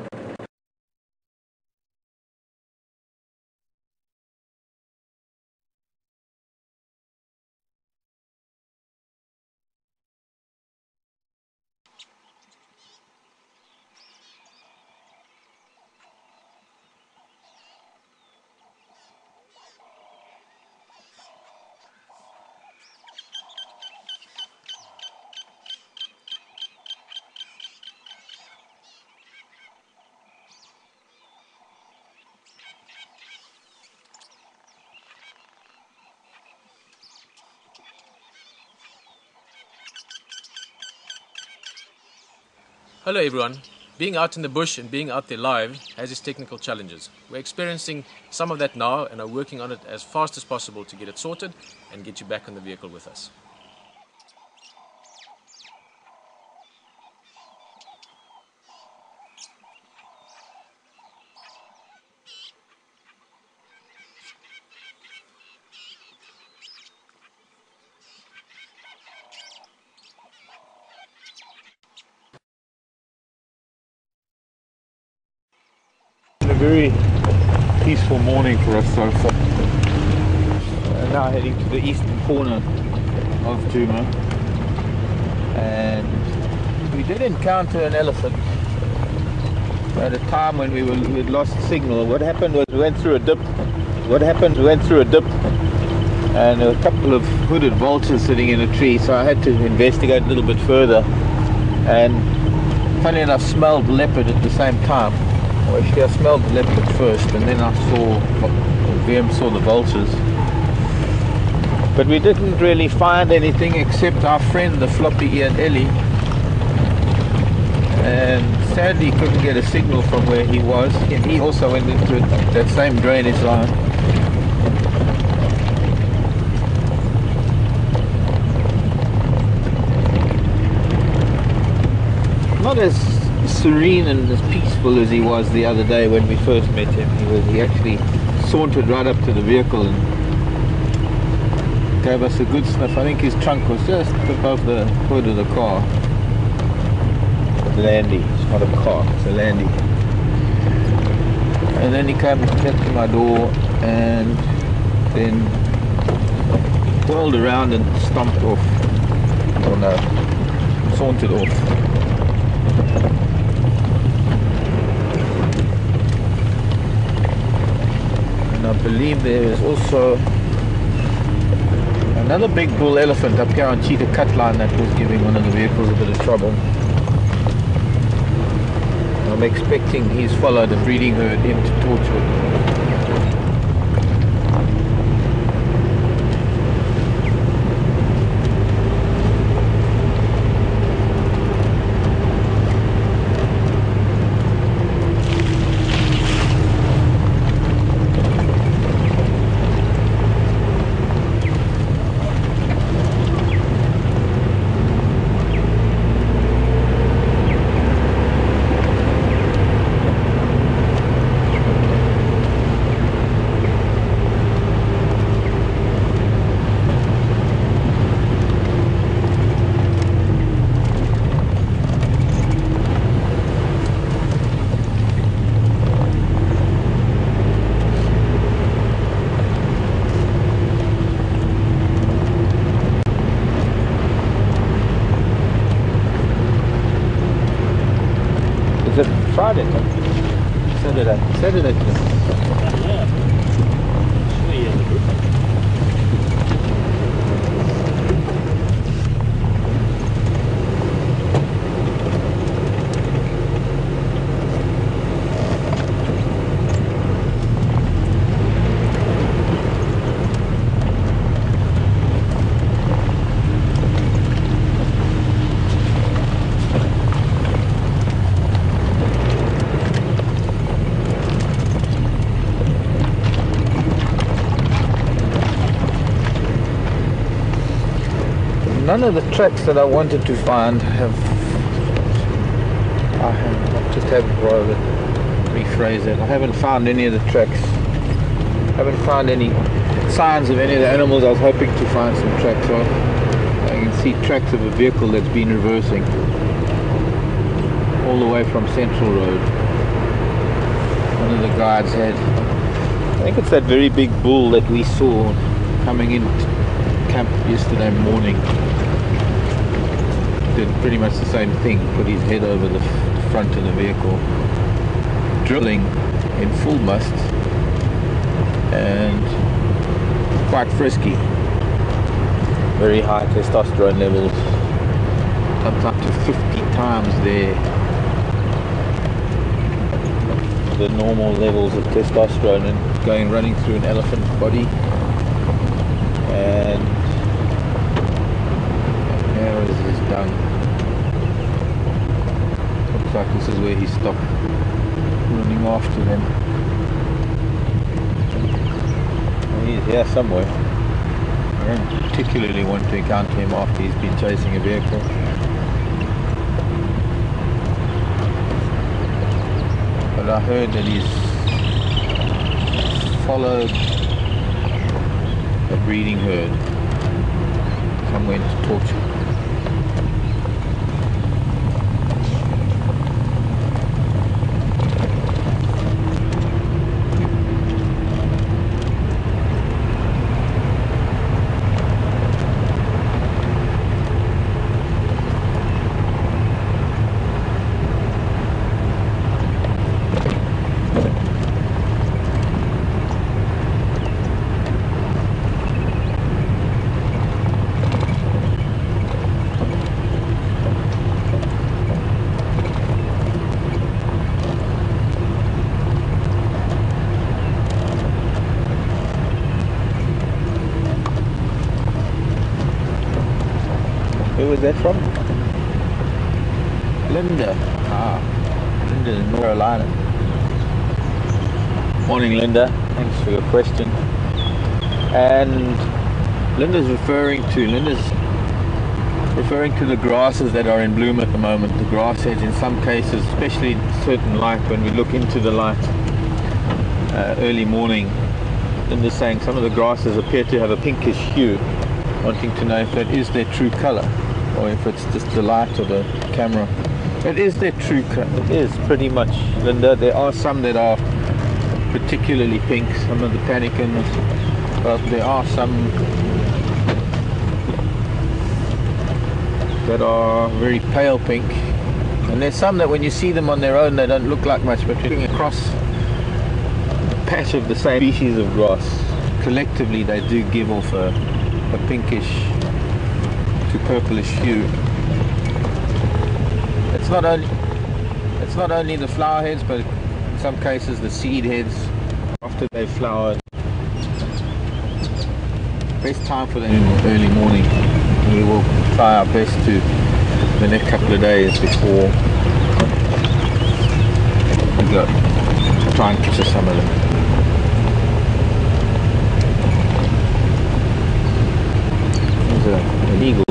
Hello everyone. Being out in the bush and being out there live has its technical challenges. We're experiencing some of that now and are working on it as fast as possible to get it sorted and get you back on the vehicle with us. A very peaceful morning for us so far. Now heading to the eastern corner of Djuma, and we did encounter an elephant at a time when we had lost signal. What happened was we went through a dip. And there were a couple of hooded vultures sitting in a tree, so I had to investigate a little bit further, and funny enough smelled leopard at the same time. Well, actually I smelled the leopard first, and then I saw the vultures. But we didn't really find anything except our friend, the floppy-eared Ellie. And sadly couldn't get a signal from where he was. And he also went into that same drainage line. Not as serene and as peaceful as he was the other day when we first met him. He actually sauntered right up to the vehicle and gave us a good sniff. I think his trunk was just above the hood of the car. Landy, it's not a car, it's a Landy. And then he came and tapped to my door and then whirled around and stomped off. Oh no, sauntered off. I believe there is also another big bull elephant up here on Cheetah Cut Line that was giving one of the vehicles a bit of trouble. I'm expecting he's followed a breeding herd into Torchwood. Friday, Saturday. None of the tracks that I wanted to find have rephrase it. I haven't found any of the tracks. I haven't found any signs of any of the animals I was hoping to find some tracks of. I can see tracks of a vehicle that's been reversing all the way from Central Road. One of the guides had, I think it's that very big bull that we saw coming in camp yesterday morning. Did pretty much the same thing, put his head over the front of the vehicle, drilling in full must and quite frisky. Very high testosterone levels, up to 50 times the normal levels of testosterone, and running through an elephant's body. And there is his dung. Looks like this is where he stopped running after them. He's here somewhere. I don't particularly want to encounter him after he's been chasing a vehicle. But I heard that he's followed a breeding herd somewhere into torture. Where was that from? Linda. Linda in North Carolina. Morning, Linda. Thanks for your question. And Linda's referring to the grasses that are in bloom at the moment. The grass heads, in some cases, especially in certain light, when we look into the light early morning, Linda's saying some of the grasses appear to have a pinkish hue, wanting to know if that is their true color, or if it's just the light or the camera. It is their true color. It is pretty much, Linda. There are some that are particularly pink, some of the panicums, but there are some that are very pale pink, and there's some that when you see them on their own they don't look like much, but looking across a patch of the same species of grass, collectively they do give off a pinkish to purplish hue. It's not only the flower heads, but in some cases the seed heads after they've flowered. Best time for them in the early morning. We will try our best to the next couple of days before we go try and catch some of them. There's an eagle.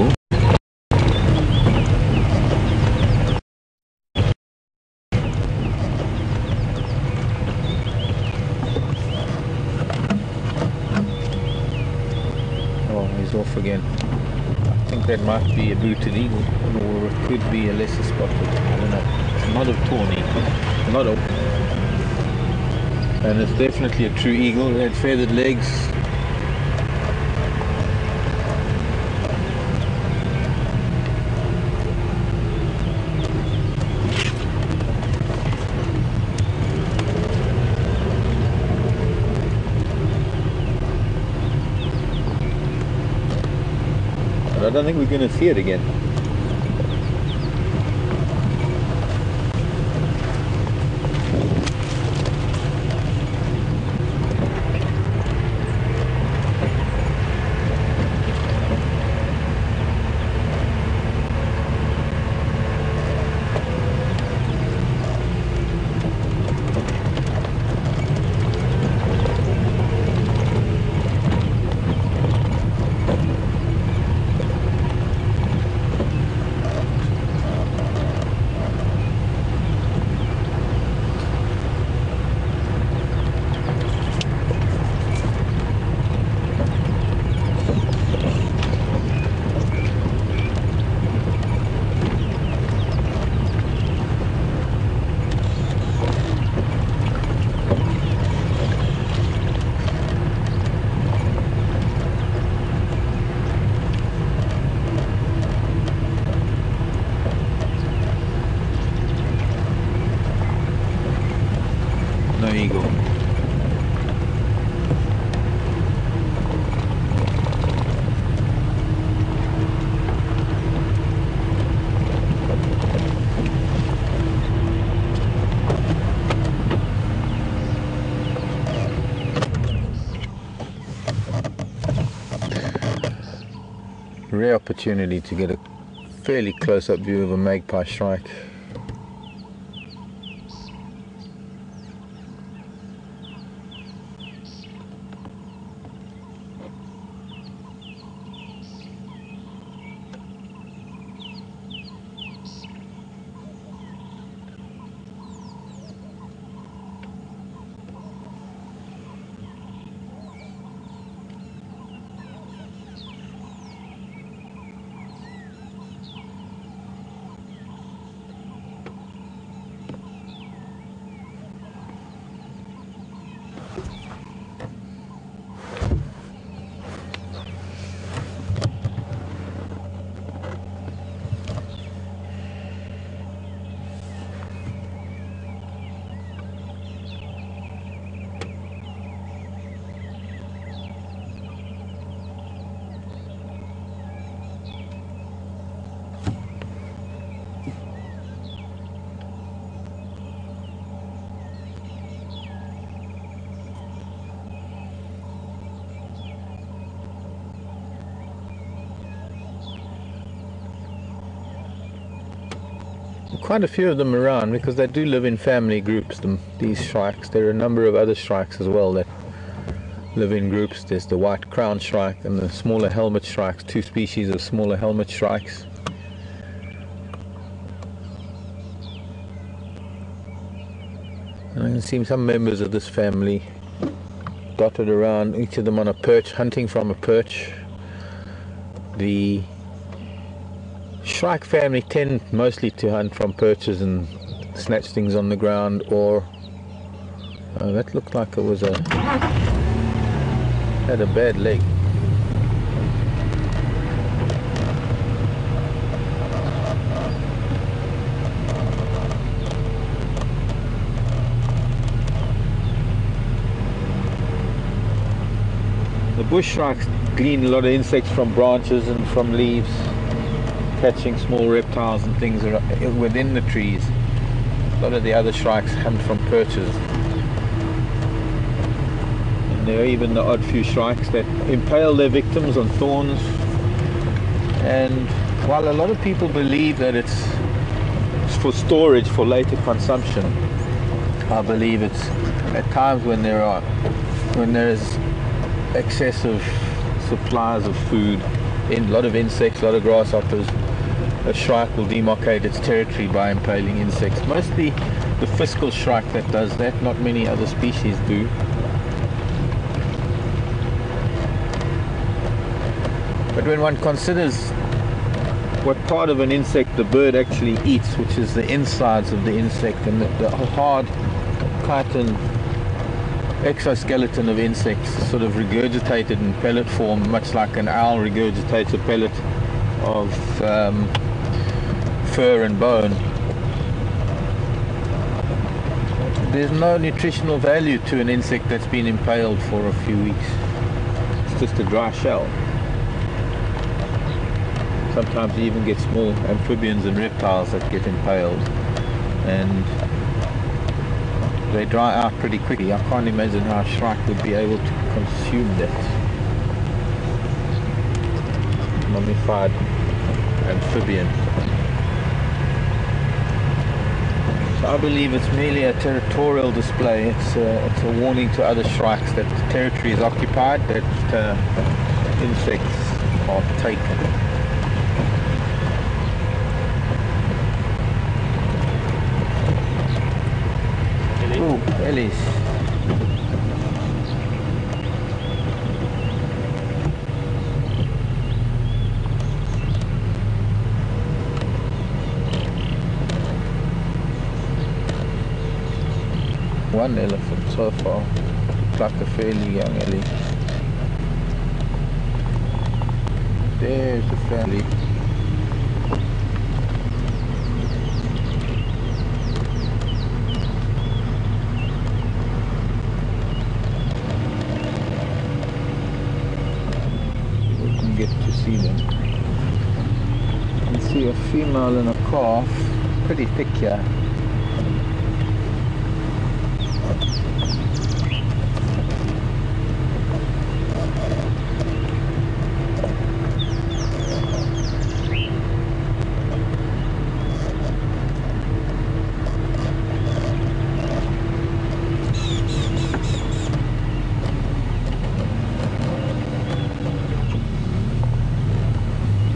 Oh, he's off again. I think that might be a booted eagle, or it could be a lesser spotted. I don't know. Not a tawny eagle. Not a. And it's definitely a true eagle. It had feathered legs. But I don't think we're going to see it again. No eagle. Rare opportunity to get a fairly close-up view of a magpie shrike. quite a few of them around because they do live in family groups, these shrikes. There are a number of other shrikes as well that live in groups. There's the white crown shrike and the smaller helmet shrikes, two species of smaller helmet shrikes. And I can see some members of this family dotted around, each of them on a perch, hunting from a perch. The shrike family tend mostly to hunt from perches and snatch things on the ground, or that looked like it was had a bad leg. The bush shrikes glean a lot of insects from branches and from leaves, catching small reptiles and things within the trees. A lot of the other shrikes hunt from perches. And there are even the odd few shrikes that impale their victims on thorns. And while a lot of people believe that it's for storage for later consumption, I believe it's at times when there is excessive supplies of food, a lot of insects, a lot of grasshoppers, a shrike will demarcate its territory by impaling insects. Mostly the fiscal shrike that does that, not many other species do. But when one considers what part of an insect the bird actually eats, which is the insides of the insect and the hard chitin exoskeleton of insects, sort of regurgitated in pellet form, much like an owl regurgitates a pellet of fur and bone. There's no nutritional value to an insect that's been impaled for a few weeks. It's just a dry shell. Sometimes you even get small amphibians and reptiles that get impaled, and they dry out pretty quickly. I can't imagine how a shrike would be able to consume that. Mummified amphibian. So I believe it's merely a territorial display. It's a warning to other shrikes that the territory is occupied, that insects are taken. Oh, Ellis. One elephant so far. Looks like a fairly young ellie. There's the family. Get to see them. You can see a female and a calf, pretty thick here.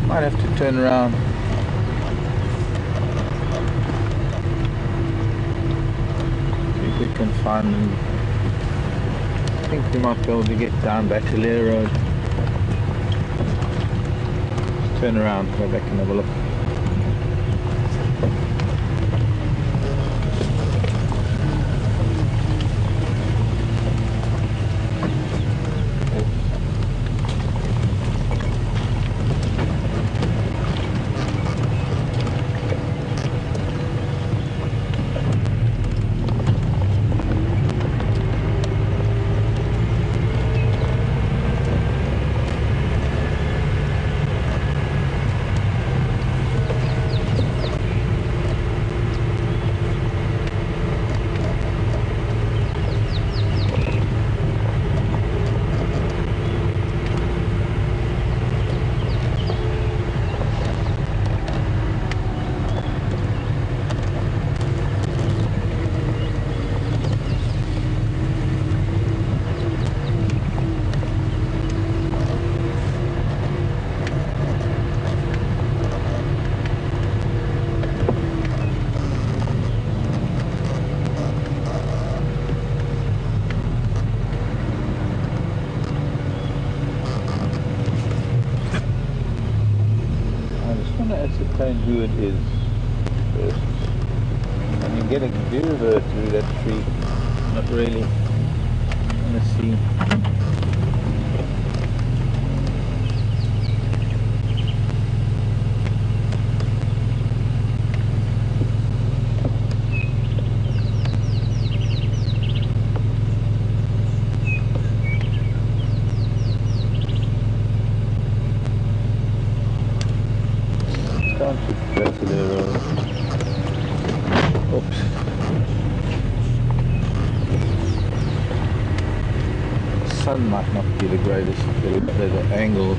Might have to turn around. See if we can find them. I think we might be able to get down Bachelier Road. Turn around, go back and have a look. find who it is first. I can get a view of her through that tree. Not really. Let's see. Oops. Sun might not be the greatest, the angle.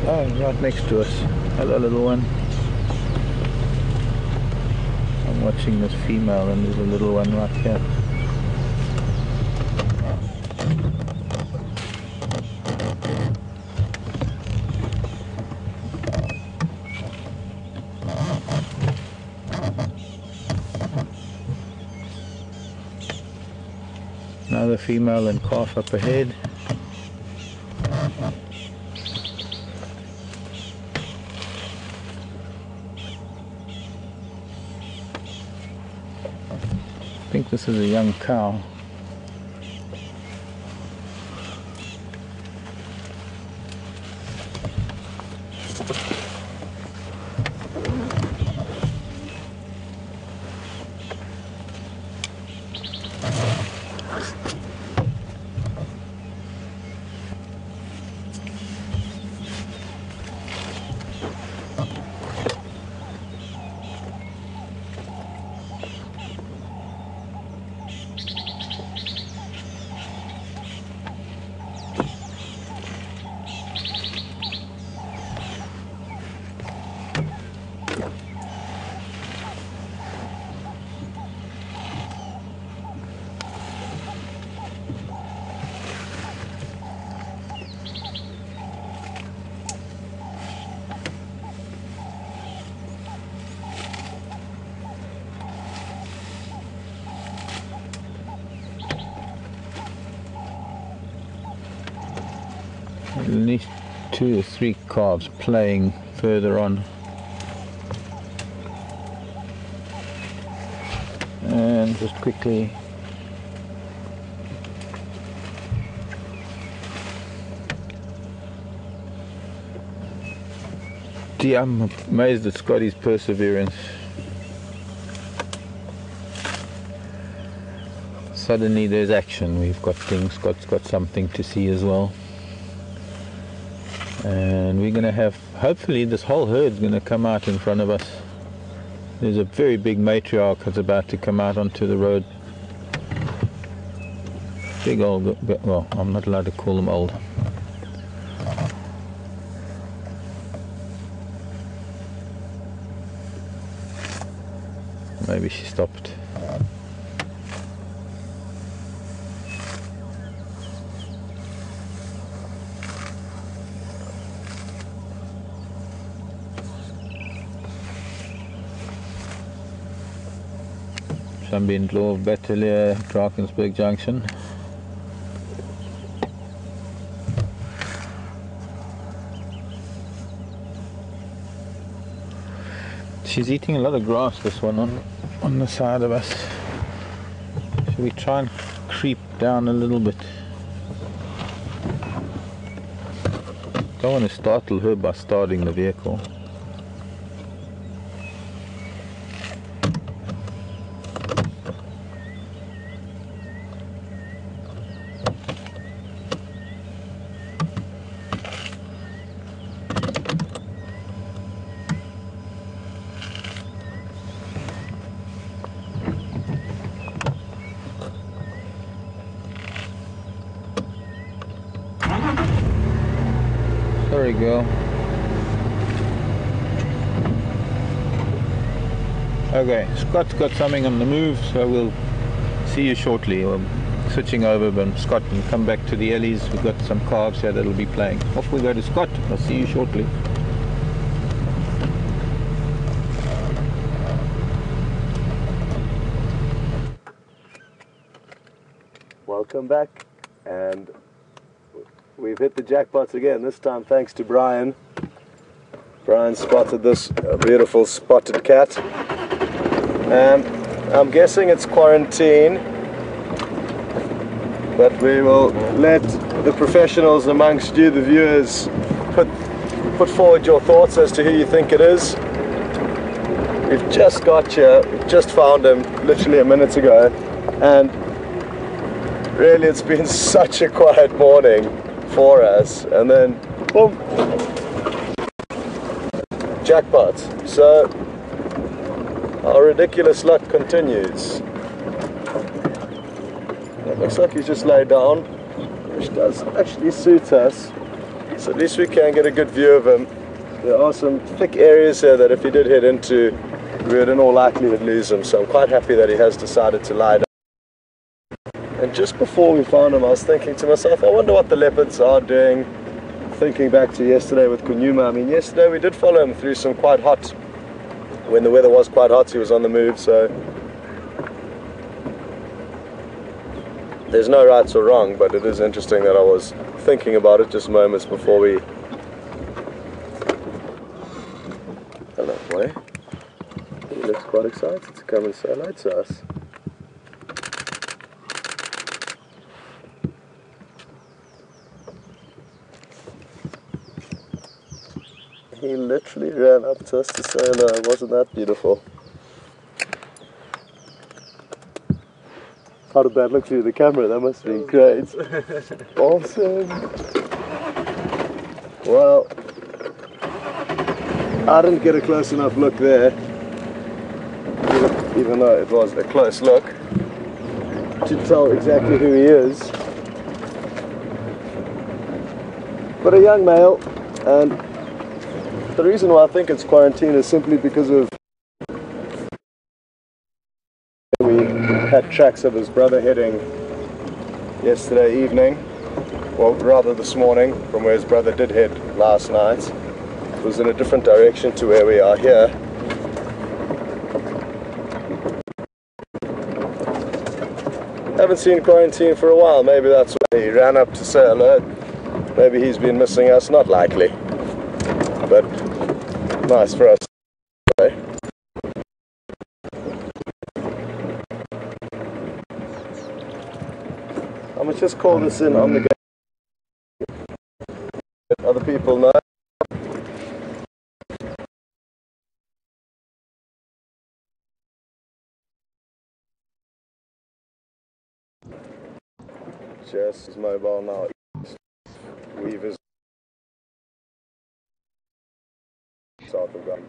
Oh, right next to us. Hello, little one. I'm watching this female and there's a little one right here. Another female and calf up ahead. I think this is a young cow. At least 2 or 3 calves playing further on. And just quickly I'm amazed at Scotty's perseverance. Suddenly there's action. We've got things, Scott's got something to see as well. And we're going to have, hopefully this whole herd's going to come out in front of us. There's a very big matriarch that's about to come out onto the road. Big old, well, I'm not allowed to call them old. Maybe she stopped. Drakensberg Battalier, Drakensberg Junction. She's eating a lot of grass, this one, on the side of us. Should we try and creep down a little bit? Don't want to startle her by starting the vehicle. There we go. Okay, Scott's got something on the move, so we'll see you shortly. We're switching over, but Scott can come back to the Ellies. We've got some calves here that'll be playing. Off we go to Scott. I'll see you shortly. Welcome back, and we've hit the jackpots again, this time thanks to Brian. Brian spotted this beautiful spotted cat. I'm guessing it's quarantine, but we will let the professionals amongst you, the viewers, put forward your thoughts as to who you think it is. We've just got here, we've just found him literally a minute ago, and really it's been such a quiet morning for us, and then boom, jackpot. So our ridiculous luck continues. It looks like he's just laid down, which does actually suit us, so at least we can get a good view of him. There are some thick areas here that if he did head into, we would in all likelihood lose him, so I'm quite happy that he has decided to lie down. And just before we found him, I was thinking to myself, I wonder what the leopards are doing. Thinking back to yesterday with Kunyuma, I mean, yesterday we did follow him through some quite hot, when the weather was quite hot, he was on the move, so there's no rights or wrong, but it is interesting that I was thinking about it just moments before we... Hello, boy. He looks quite excited to come and say hello to us. He literally ran up to us to say hello. Wasn't that beautiful? How did that look through the camera? That must have been great. Awesome. Well, I didn't get a close enough look there, even though it was a close look, to tell exactly who he is. But a young male, and the reason why I think it's quarantine is simply because of we had tracks of his brother heading yesterday evening, well rather this morning, from where his brother did head last night. It was in a different direction to where we are here. Haven't seen quarantine for a while, maybe that's why he ran up to say hello. Maybe he's been missing us, not likely. But nice for us today. I must just call this in on the go. Let other people know. Just his mobile now. Weavers. South of Ghana.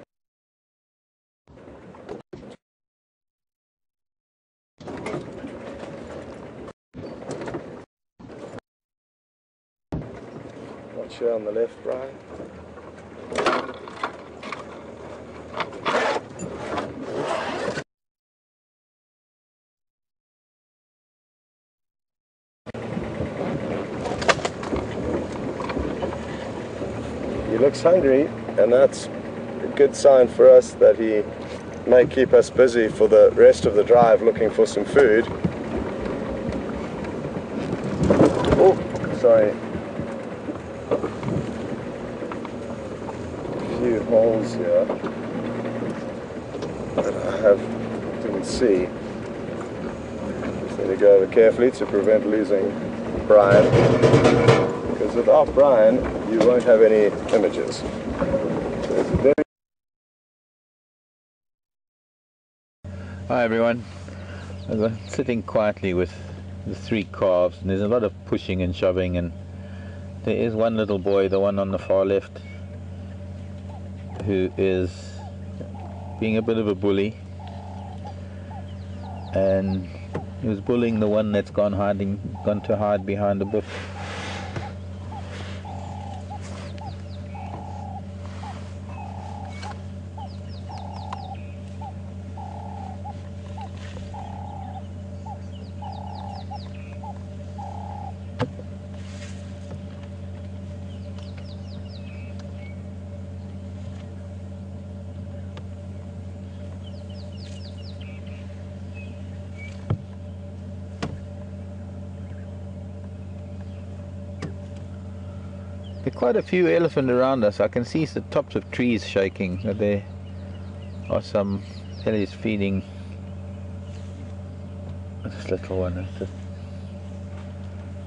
Not sure on the left, Brian. He looks hungry, and that's a good sign for us that he may keep us busy for the rest of the drive looking for some food. Oh, sorry. A few holes here that I didn't see. Just need to go over carefully to prevent losing Brian, because without Brian you won't have any images. So it's very... Hi everyone. I'm sitting quietly with the three calves, and there's a lot of pushing and shoving, and there is one little boy, the one on the far left, who is being a bit of a bully, and he was bullying the one that's gone to hide behind the bush. There are quite a few elephant around us. I can see the tops of trees shaking. There are some ellies feeding this little one.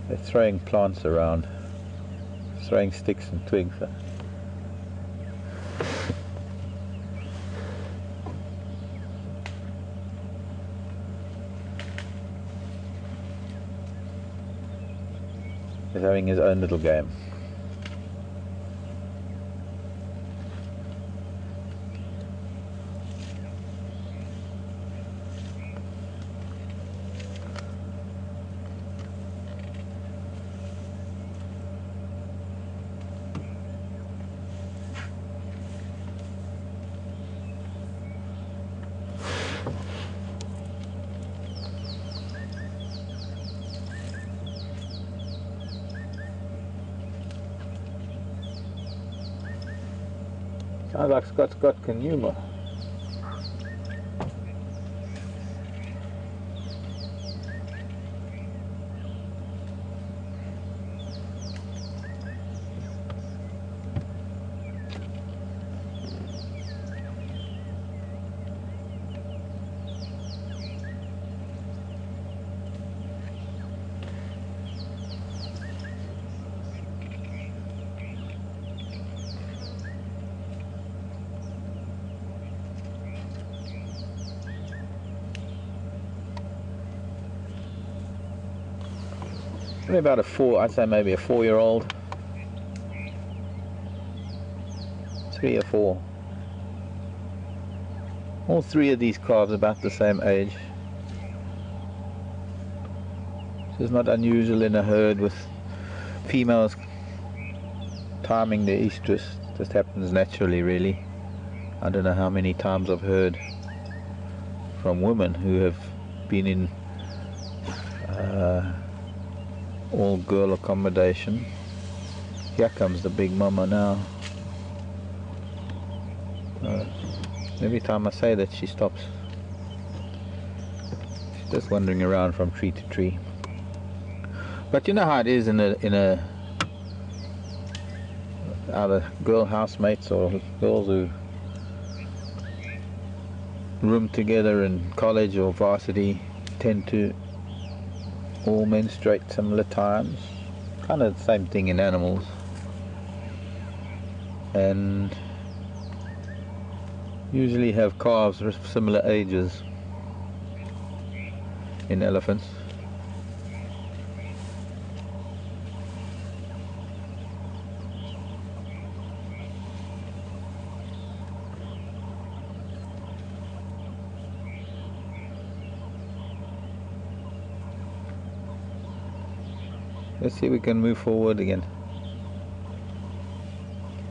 They're throwing plants around, throwing sticks and twigs. He's having his own little game. Sounds like Scott's got Kunyuma. Probably about I'd say maybe a 4-year-old. 3 or 4. All 3 of these calves are about the same age. So it's not unusual in a herd with females timing their estrus. It just happens naturally, really. I don't know how many times I've heard from women who have been in all girl accommodation. Here comes the big mama now. Every time I say that, she stops. She's just wandering around from tree to tree. But you know how it is in a either girl housemates or girls who room together in college or varsity tend to all menstruate similar times. Kind of the same thing in animals. And usually have calves of similar ages in elephants. Let's see if we can move forward again.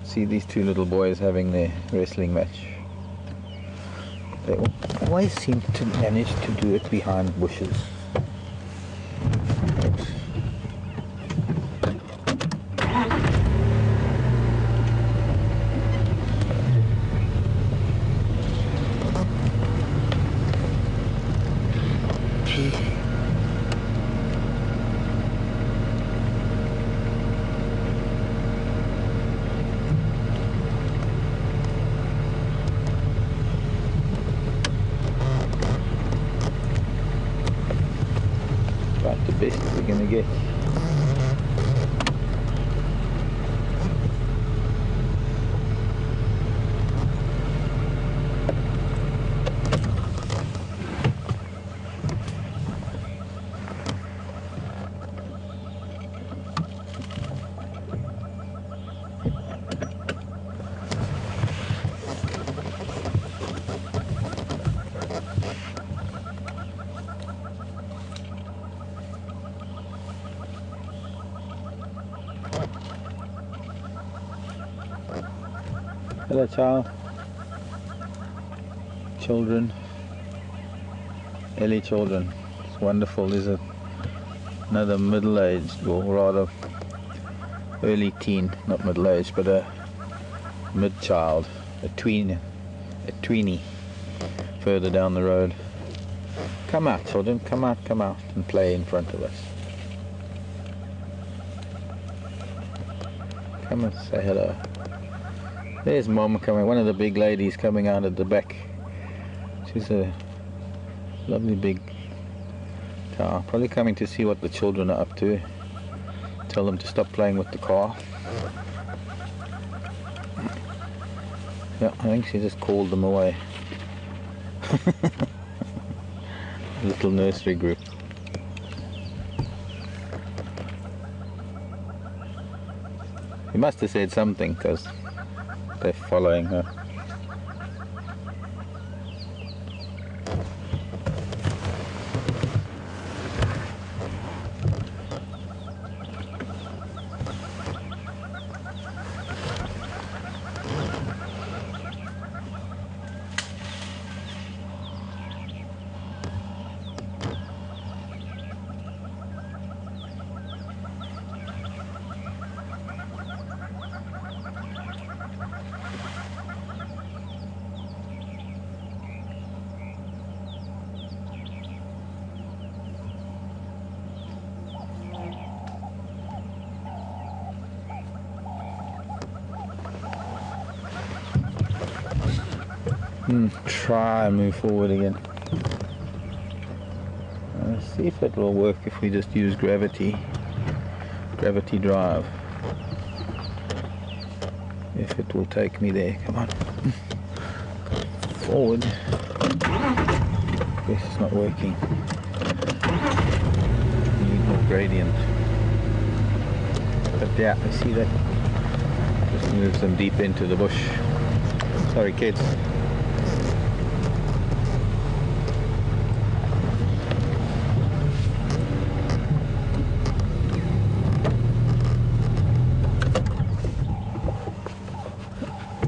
See these 2 little boys having their wrestling match. They always seem to manage to do it behind bushes. Oops. About the best we're gonna get. Hello, child. Children. Ellie children. It's wonderful. There's another middle-aged, or rather early teen, not middle-aged, but a mid-child, a tweenie, further down the road. Come out, children. Come out and play in front of us. come and say hello. There's Mom coming, one of the big ladies coming out at the back. She's a lovely big cow, probably coming to see what the children are up to. Tell them to stop playing with the car. Yeah, I think she just called them away. Little nursery group. He must have said something because they're following her. Try and move forward again. Let's see if it will work if we just use gravity drive. If it will take me there, come on. Forward. Guess it's not working. Need more gradient. But yeah, I see that. Just moves them deep into the bush. Sorry kids.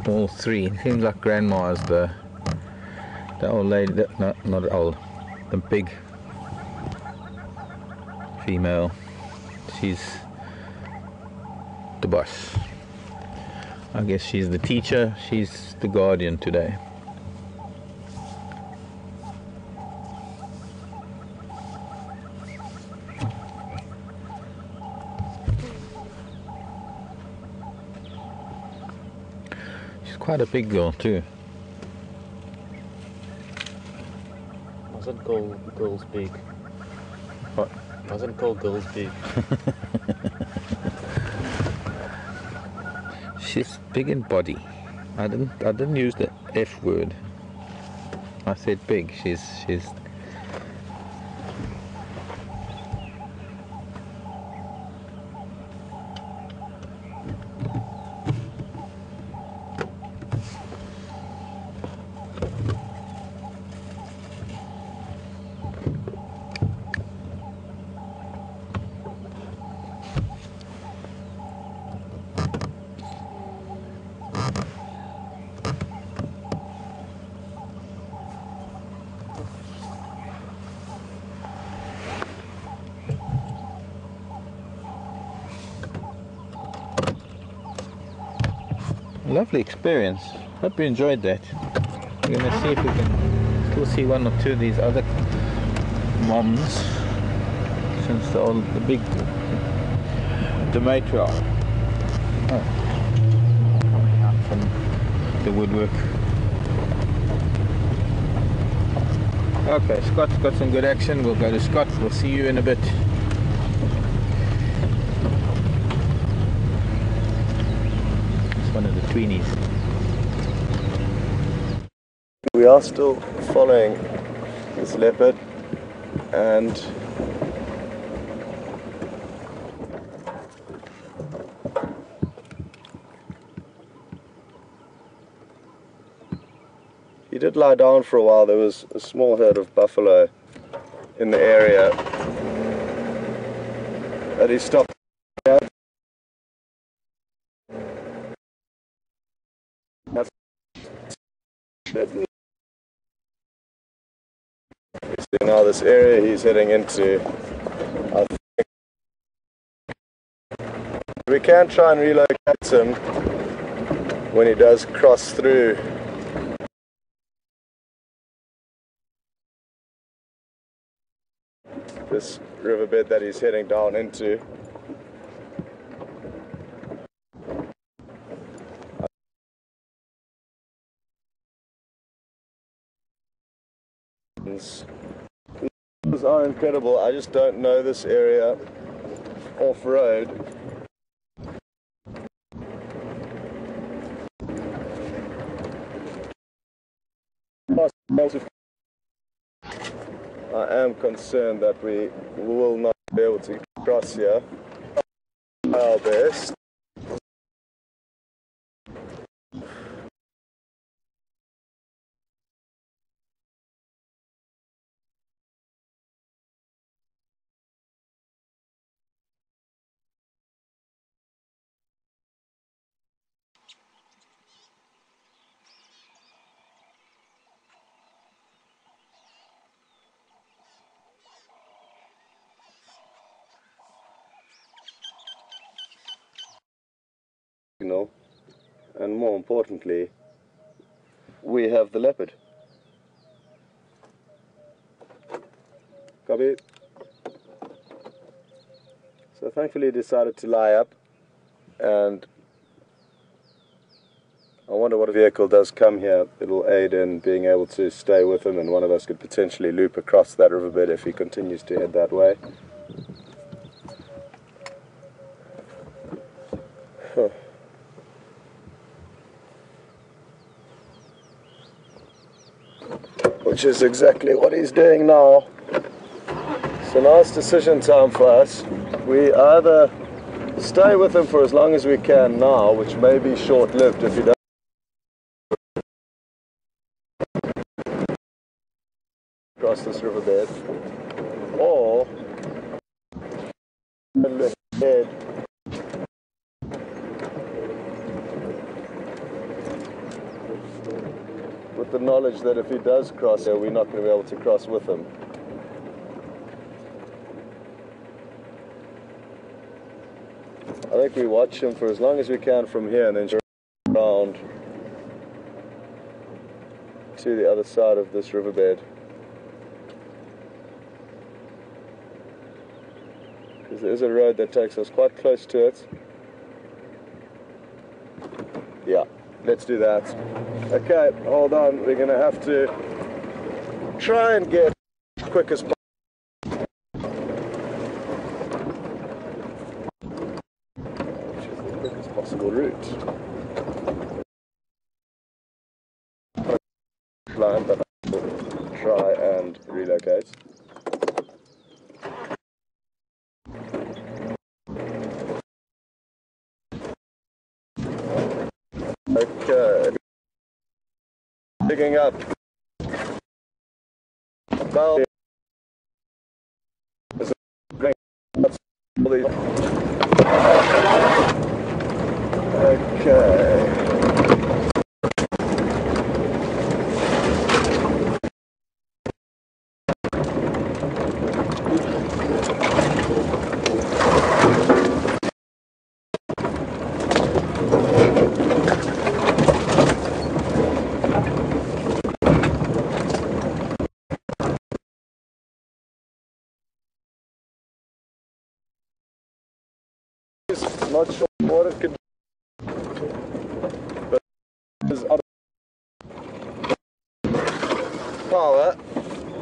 All three. It seems like Grandma is the old lady, not old, the big female. She's the boss. I guess she's the teacher, she's the guardian today. Quite a big girl too. Mustn't call girls big. What? Mustn't call girls big. She's big in body. I didn't use the F word. I said big. She's lovely experience. Hope you enjoyed that. We're going to see if we can still see one or two of these other moms since the big matriarch coming out from the woodwork. Okay, Scott's got some good action. We'll go to Scott. We'll see you in a bit. One of the tweenies. We are still following this leopard, and he did lie down for a while. There was a small herd of buffalo in the area that he stopped at. So now this area he's heading into, I think we can try and relocate him when he does cross through this riverbed that he's heading down into. mountains. These are incredible. I just don't know this area off-road. I am concerned that we will not be able to cross here. Our best. And more importantly, we have the leopard. Copy. So thankfully decided to lie up, and I wonder what vehicle does come here. It'll aid in being able to stay with him, and one of us could potentially loop across that riverbed if he continues to head that way. Huh. Which is exactly what he's doing now. So now it's decision time for us. We either stay with him for as long as we can now, which may be short-lived if he doesn't cross this riverbed, or head with the knowledge that if he does cross here, we're not going to be able to cross with him. I think we watch him for as long as we can from here and then around to the other side of this riverbed. Because there is a road that takes us quite close to it. Yeah, let's do that. Okay, hold on. We're going to have to try and get as quick as possible. Possible route. Line, but I will try and relocate. Okay. Picking up. Well, okay. Not sure what it could do, but there's other power,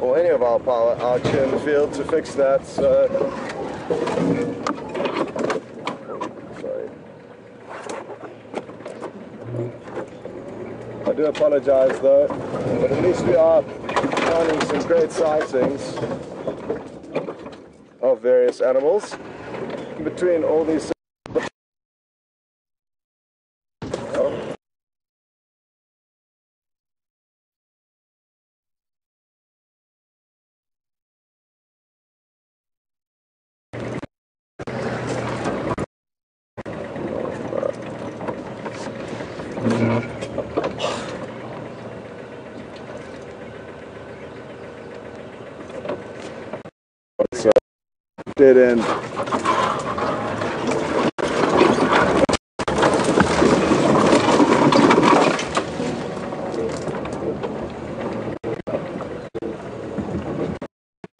or any of our power, out here in the field to fix that, so... Sorry. I do apologize though, but at least we are finding some great sightings of various animals in between all these. So, dead end.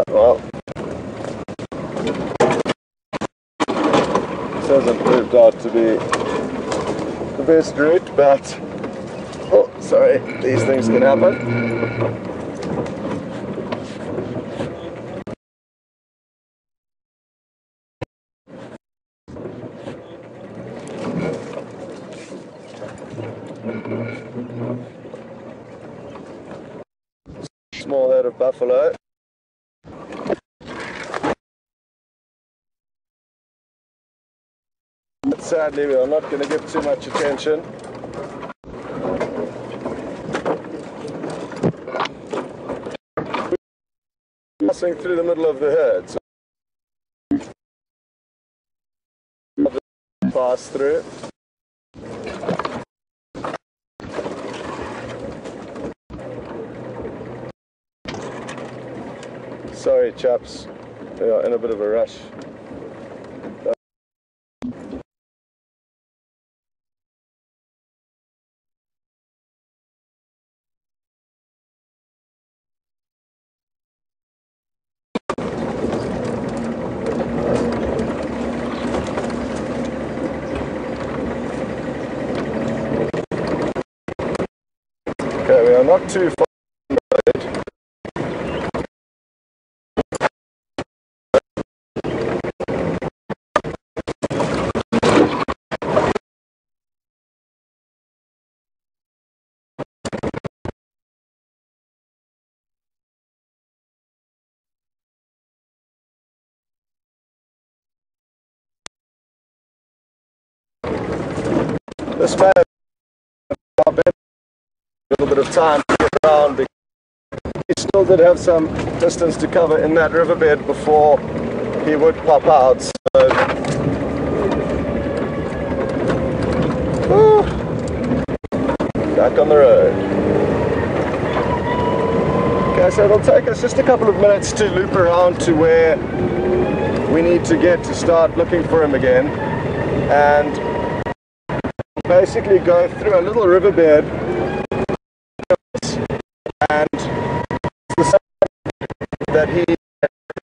Well, this hasn't proved out to be the best route, but oh, sorry, these things can happen. buffalo. But sadly, we are not going to give too much attention. Passing through the middle of the herd. So pass through. Sorry chaps, we are in a bit of a rush. Okay, we are not too far. This may have been a little bit of time to get around because he still did have some distance to cover in that riverbed before he would pop out. So, back on the road. Okay, so it'll take us just a couple of minutes to loop around to where we need to get to start looking for him again, and basically go through a little riverbed, and the same that he,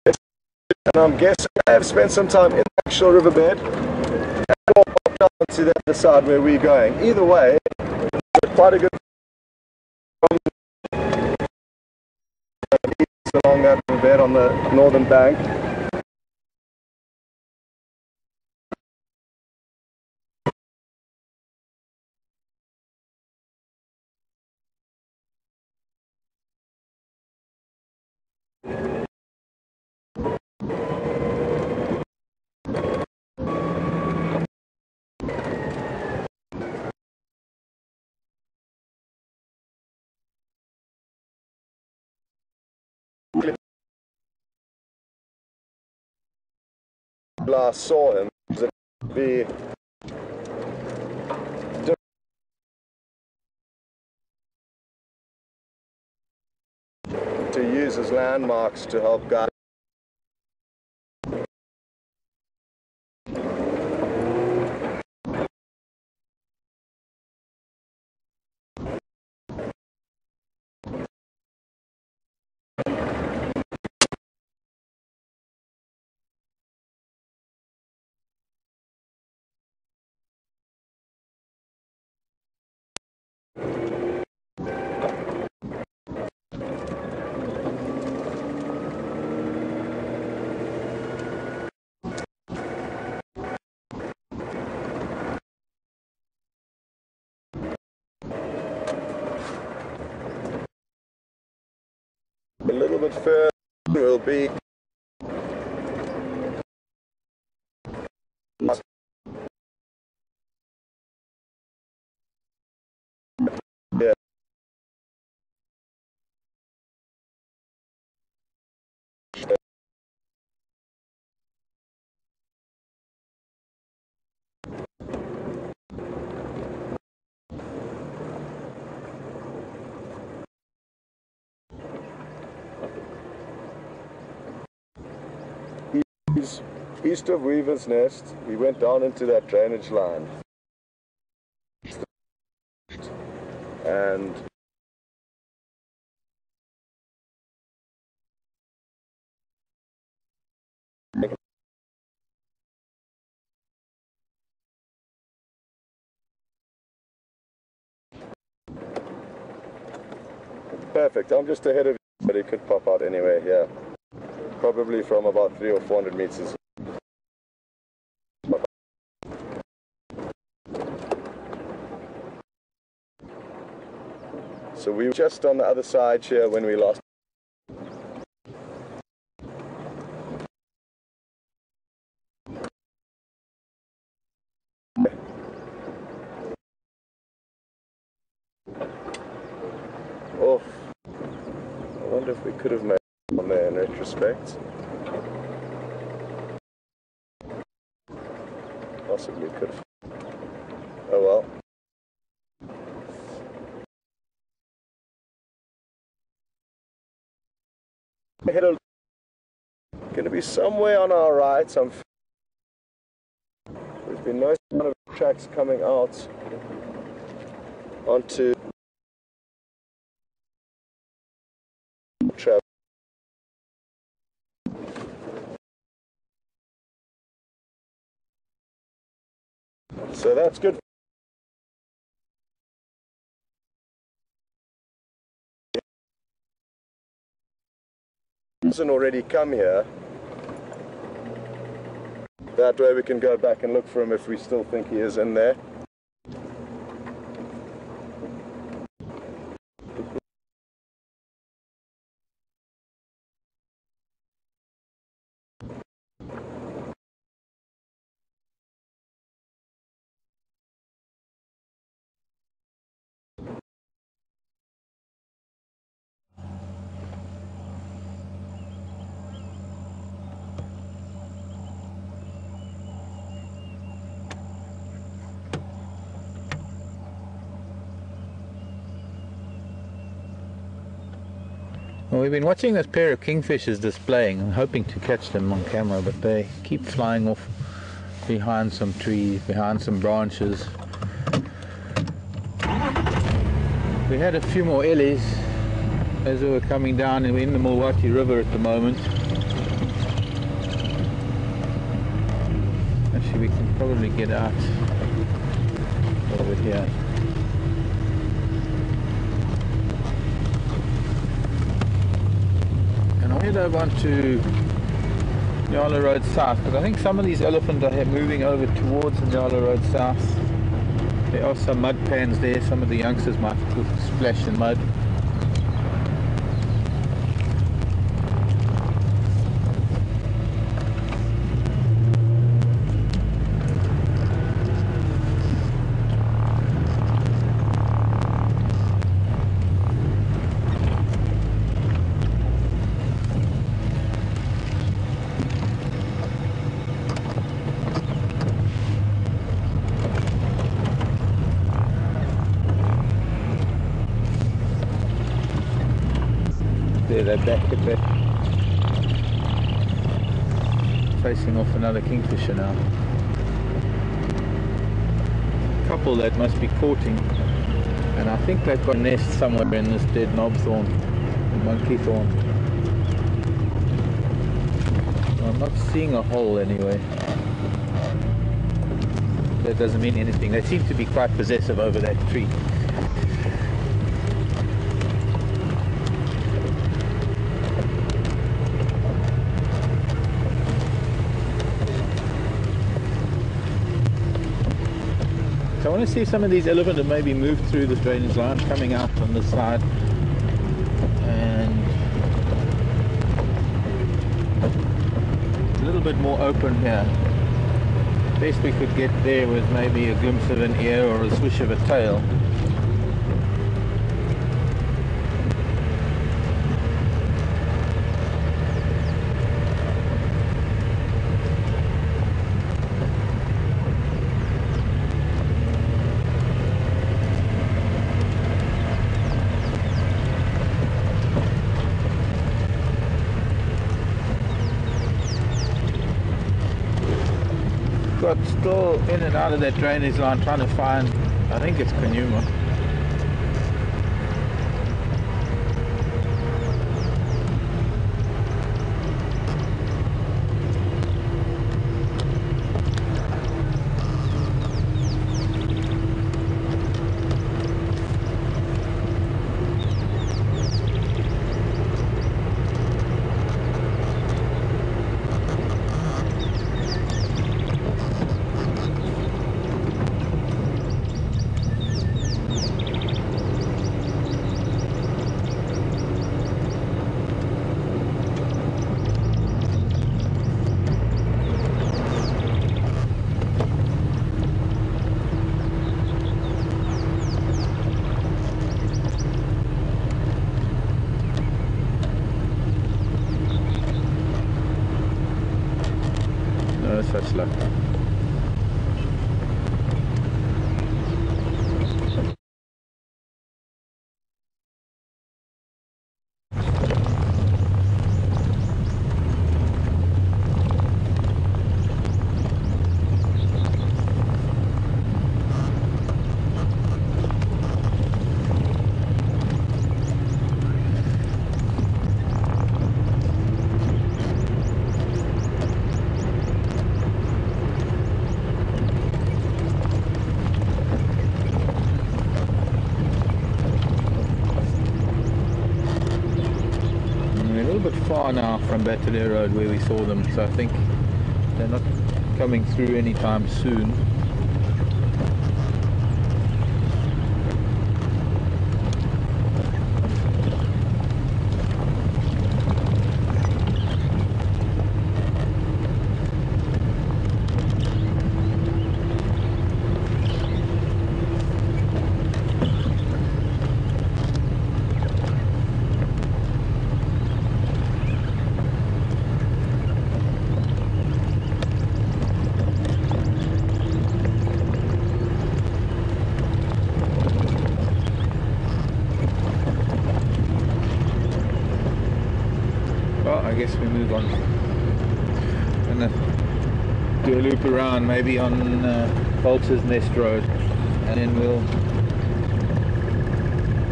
and I'm guessing I have spent some time in the actual riverbed and popped up to the other side where we're going. Either way, quite a good along that riverbed on the northern bank. Last saw him, it would be to use as landmarks to help guide. A little bit further will be yeah. He's east of Weaver's Nest. He went down into that drainage line, and perfect. I'm just ahead of you, but he could pop out anywhere here. Probably from about 300 or 400 meters. So we were just on the other side here when we lost. wonder if we could have made it on there in retrospect. Possibly could have. Oh well. Going to be somewhere on our right. There's been no sign of tracks coming out onto travel. So that's good. Hasn't already come here. That way we can go back and look for him if we still think he is in there. Well, we've been watching this pair of kingfishers displaying and hoping to catch them on camera, but they keep flying off behind some trees, behind some branches. We had a few more ellies as we were coming down, and we're in the Mulwati River at the moment. Actually, we can probably get out over here. I'll head over onto Nyala Road South, because I think some of these elephants are moving over towards the Nyala Road South. There are some mud pans there. Some of the youngsters might splash in mud. They're back at that, facing off another kingfisher now. A couple that must be courting, and I think they've got a nest somewhere in this dead knobthorn, the monkey thorn. I'm not seeing a hole anyway. That doesn't mean anything. They seem to be quite possessive over that tree. I want to see if some of these elephants have maybe moved through this drainage line, coming out on this side, and a little bit more open here. Best we could get there was maybe a glimpse of an ear or a swish of a tail. Got still in and out of that drainage line trying to find, I think it's Kunyuma. No such luck. Far now from Battery Road where we saw them, so I think they're not coming through anytime soon. I guess we move on. I'm gonna do a loop around, maybe on Vulture's Nest Road, and then we'll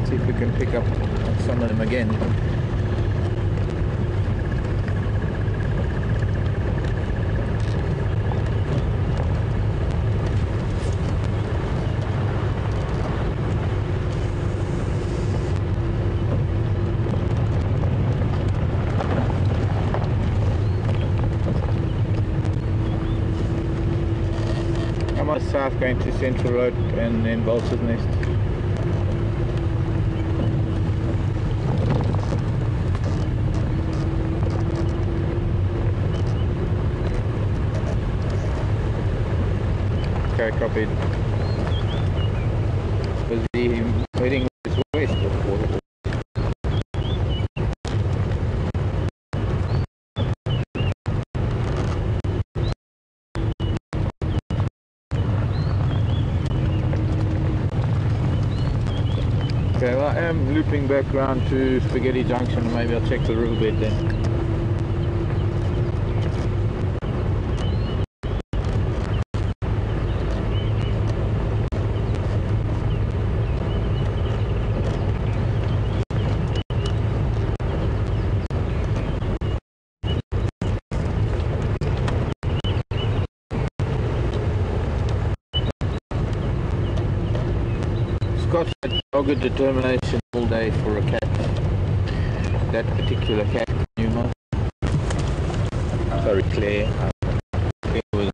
see if we can pick up some of them again. South going to Central Road and then Vulture's Nest. Okay, copied. Busy heading west. Okay, well, I am looping back around to Spaghetti Junction. Maybe I'll check the riverbed then. Scott had dogged determination all day for a cat. That particular cat, Kunyuma. Sorry, Claire. Claire was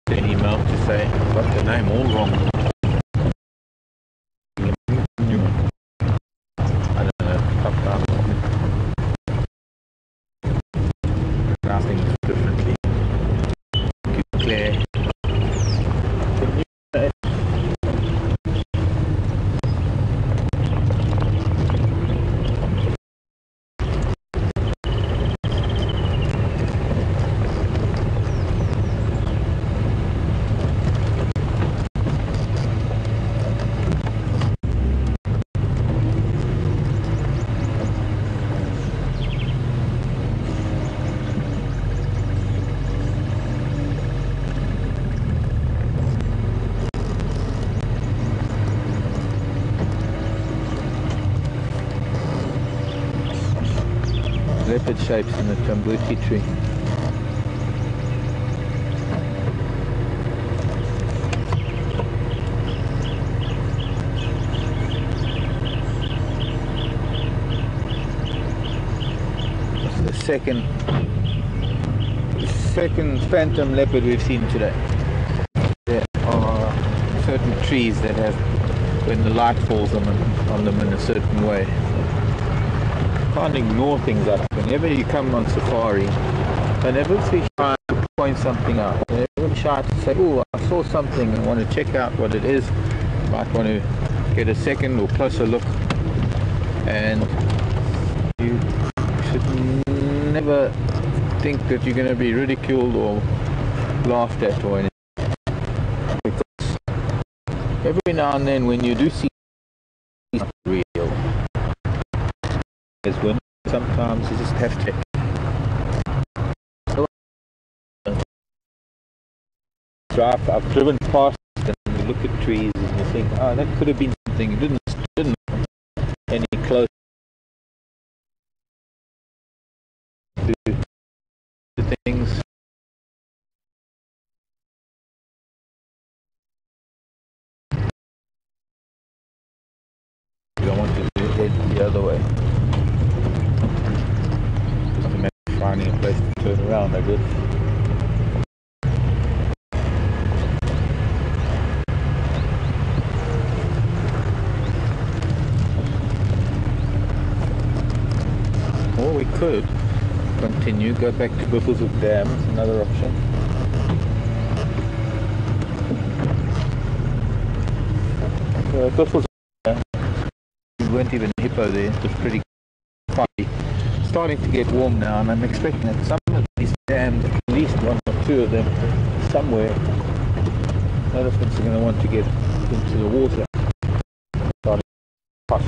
an email to say I got the name all wrong. Kunyuma. I don't know. Pronouncing it differently. Thank you, Claire. Leopard shapes in the tambuti tree. This is the second phantom leopard we've seen today. There are certain trees that have, when the light falls on them in a certain way. Can't ignore things like that. Whenever you come on safari, don't ever be shy to point something out. Don't ever be shy to say, oh, I saw something and want to check out what it is. Might want to get a second or closer look. And you should never think that you're going to be ridiculed or laughed at or anything. Because every now and then when you do see something real, as when sometimes you just have to. I've driven past and you look at trees and you think, oh, that could have been something. It didn't come any close to things. I want to head the other way. Just to make finding a place to turn around, I guess. Or we could continue, go back to Buffelshoek Dam, it's another option. Buffelshoek Dam, we weren't even hippo there, it was pretty foggy. Starting to get warm now, and I'm expecting that some of these dams, at least one or two of them, somewhere, elephants are going to want to get into the water. Starting to push.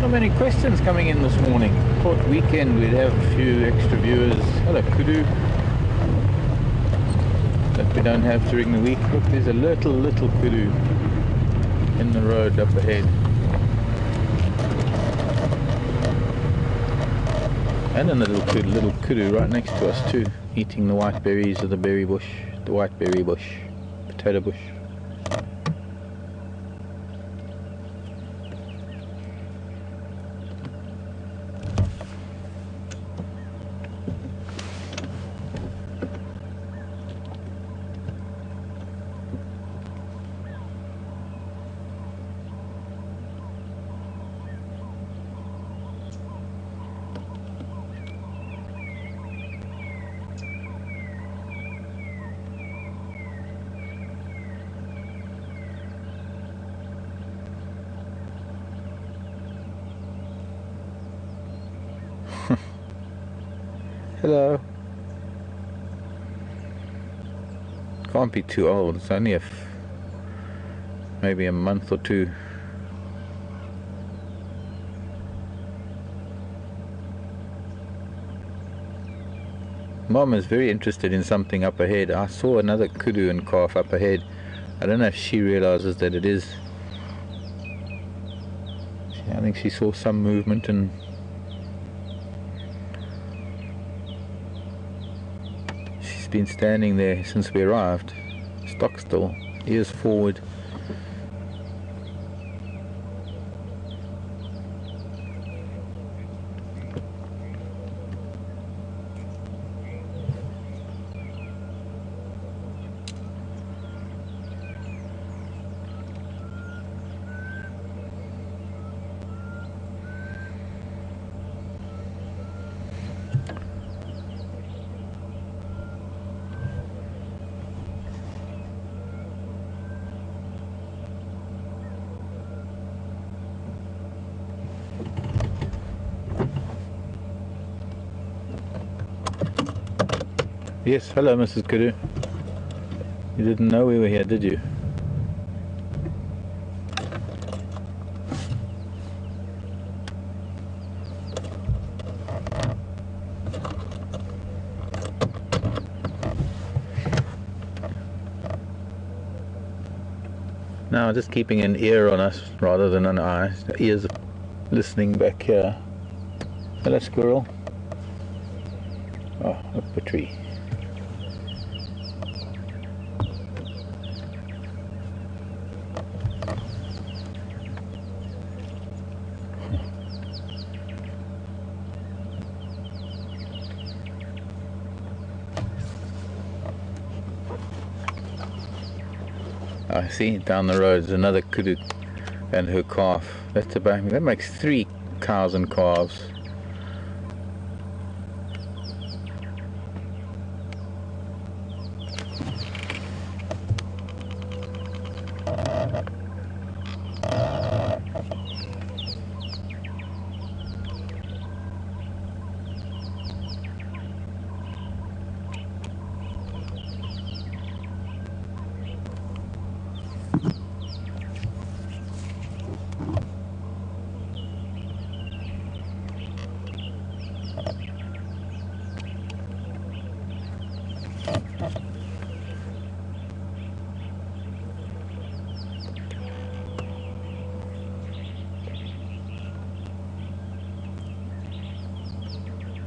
Many questions coming in this morning. Thought weekend we'd have a few extra viewers. Hello kudu that we don't have during the week. Look, there's a little kudu in the road up ahead, and another little kudu right next to us too, eating the white berries of the berry bush, the white berry bush, potato bush. Hello. Can't be too old. It's only maybe a month or two. Mom is very interested in something up ahead. I saw another kudu and calf up ahead. I don't know if she realizes that it is. I think she saw some movement and been standing there since we arrived, stock still, ears forward. Yes, hello, Mrs. Kudu. You didn't know we were here, did you? Now, just keeping an ear on us rather than an eye. The ears are listening back here. Hello, squirrel. Oh, up a tree. I see down the road is another kudu and her calf. That's about, that makes 3 cows and calves.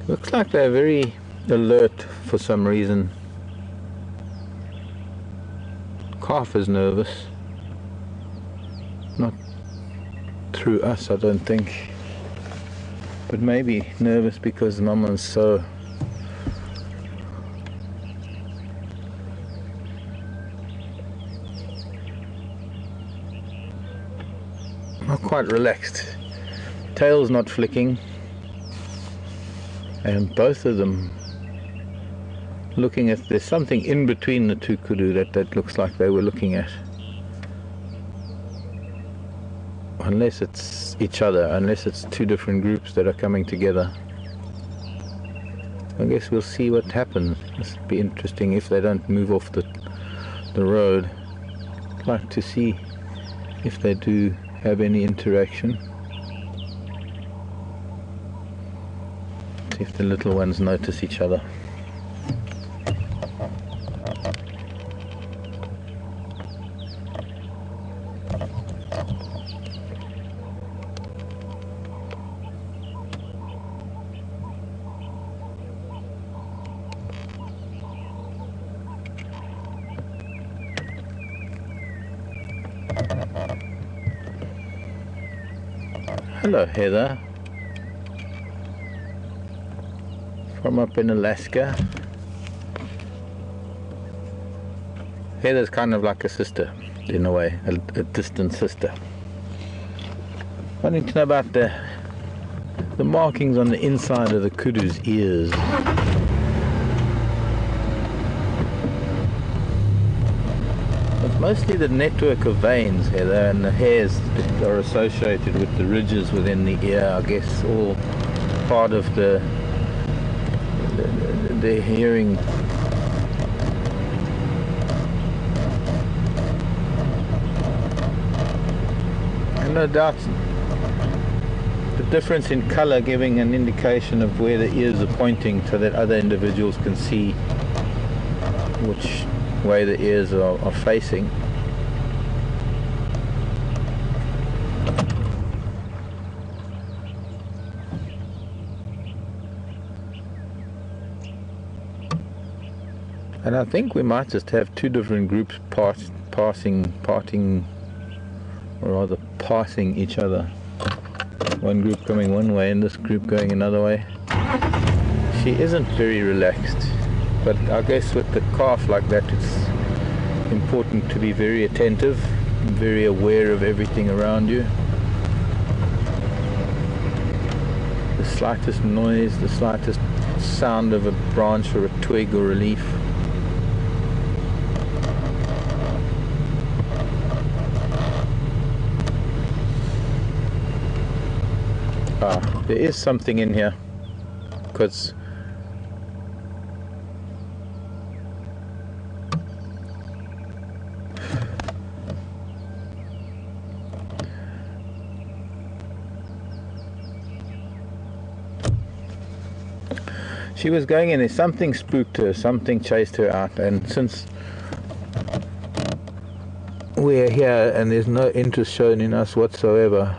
Looks like they're very alert for some reason. Calf is nervous. Not through us, I don't think. But maybe nervous because Mama's so not quite relaxed. Tail's not flicking. And both of them looking at, there's something in between the two kudu that looks like they were looking at. Unless it's each other, unless it's 2 different groups that are coming together. I guess we'll see what happens. This will be interesting if they don't move off the road. I'd like to see if they do have any interaction. See if the little ones notice each other. Hello, Heather. From up in Alaska. Heather's kind of like a sister, in a way, a distant sister. Wanting to know about the markings on the inside of the kudu's ears. It's mostly the network of veins, Heather, and the hairs that are associated with the ridges within the ear, I guess, all part of the hearing. And no doubt the difference in color giving an indication of where the ears are pointing so that other individuals can see which way the ears are facing. And I think we might just have 2 different groups passing each other. One group coming one way and this group going another way. She isn't very relaxed, but I guess with the calf like that, it's important to be very attentive and very aware of everything around you. The slightest noise, the slightest sound of a branch or a twig or a leaf. There is something in here, because She was going in there, something spooked her, something chased her out, and since we're here and there's no interest shown in us whatsoever,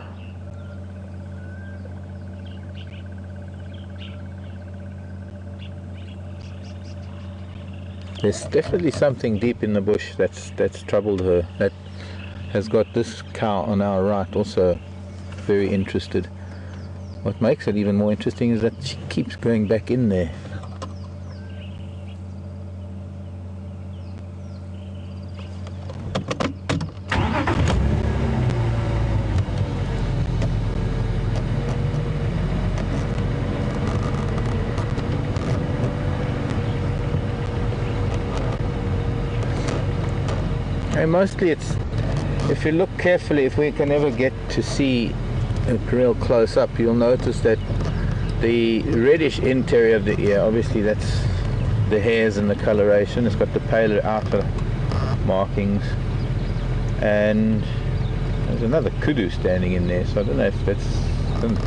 there's definitely something deep in the bush that's troubled her, that has got this cow on our right also very interested. What makes it even more interesting is that she keeps going back in there. And mostly it's, if you look carefully, if we can ever get to see it real close up, you'll notice that the reddish interior of the ear, obviously that's the hairs and the coloration. It's got the paler outer markings, and there's another kudu standing in there, so I don't know if that's, I don't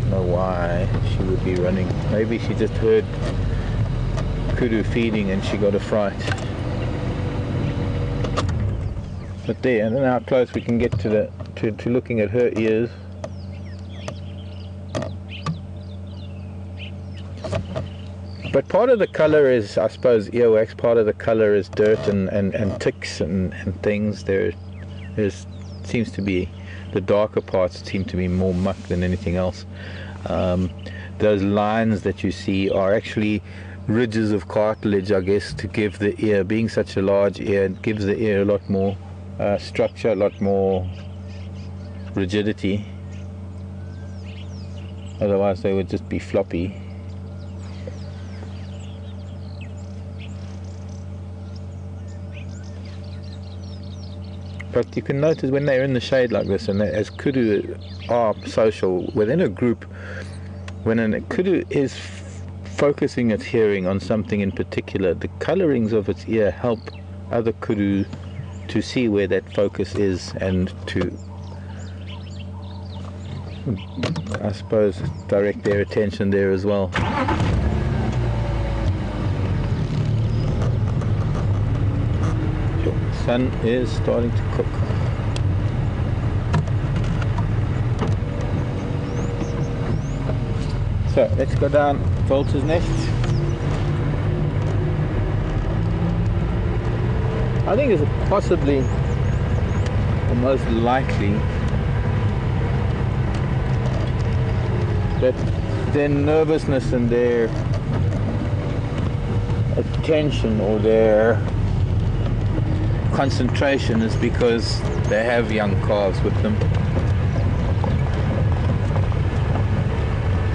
know why she would be running. Maybe she just heard kudu feeding and she got a fright. But there, I don't know how close we can get to to looking at her ears. But part of the color is, I suppose, earwax. Part of the color is dirt and ticks and things. There seems to be, the darker parts seem to be more muck than anything else. Those lines that you see are actually ridges of cartilage, I guess, to give the ear, being such a large ear, it gives the ear a lot more structure, a lot more rigidity. Otherwise they would just be floppy. But you can notice when they're in the shade like this, and as kudu are social within a group, when a kudu is focusing its hearing on something in particular, the colorings of its ear help other kudu to see where that focus is and to, I suppose, direct their attention there as well. The sun is starting to cook. So let's go down Vulture's Nest. I think it's possibly, or most likely, that their nervousness and their attention or their concentration is because they have young calves with them.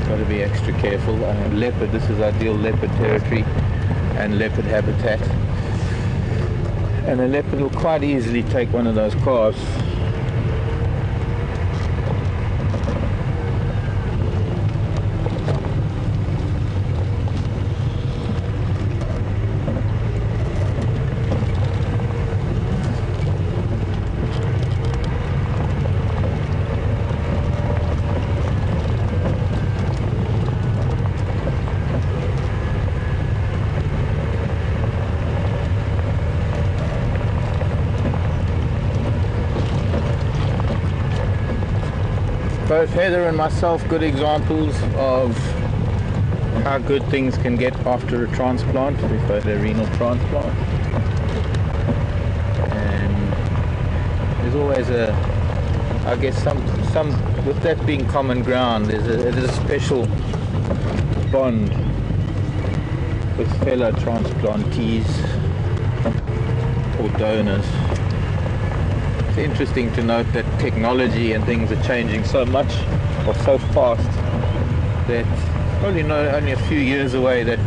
Got to be extra careful. Leopard, this is ideal leopard territory and leopard habitat. And a leopard will quite easily take one of those calves. Both Heather and myself, good examples of how good things can get after a transplant. We've had a renal transplant, and there's always I guess some with that being common ground, there's a special bond with fellow transplantees or donors. It's interesting to note that technology and things are changing so much or so fast that probably not only a few years away that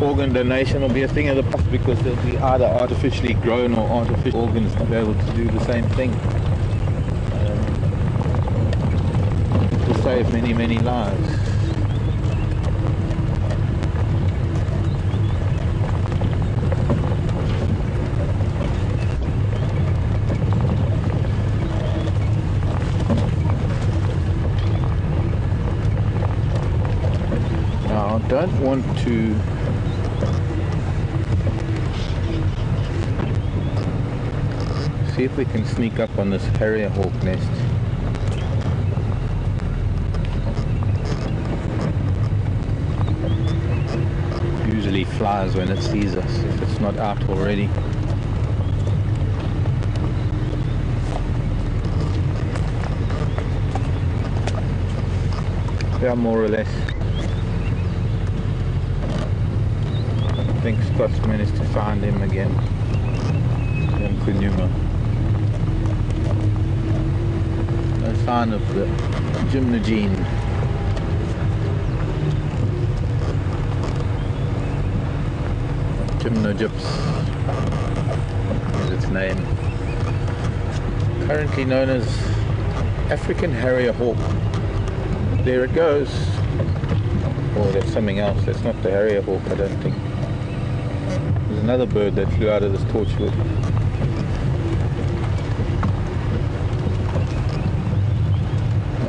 organ donation will be a thing of the past, because there'll be either artificially grown or artificial organs to be able to do the same thing. It will save many, many lives. don't want to see if we can sneak up on this harrier hawk nest. Usually flies when it sees us, if it's not out already. Yeah, more or less. I think Scott's managed to find him again in Kunyuma. No sign of the Djuma. Gyps is its name. Currently known as African harrier hawk. There it goes. Oh, that's something else. That's not the harrier hawk, I don't think. There's another bird that flew out of this torchwood.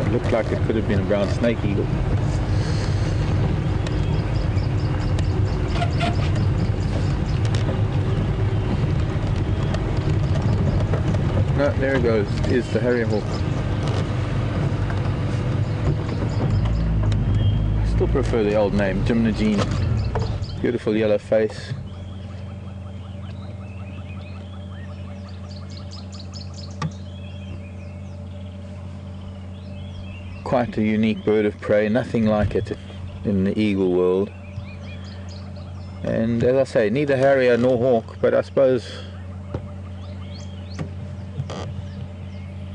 It looked like it could have been a brown snake eagle. No, there it goes. Is the harrier hawk. I still prefer the old name, Djuma. Beautiful yellow face. Quite a unique bird of prey, nothing like it in the eagle world. And as I say, neither harrier nor hawk, but I suppose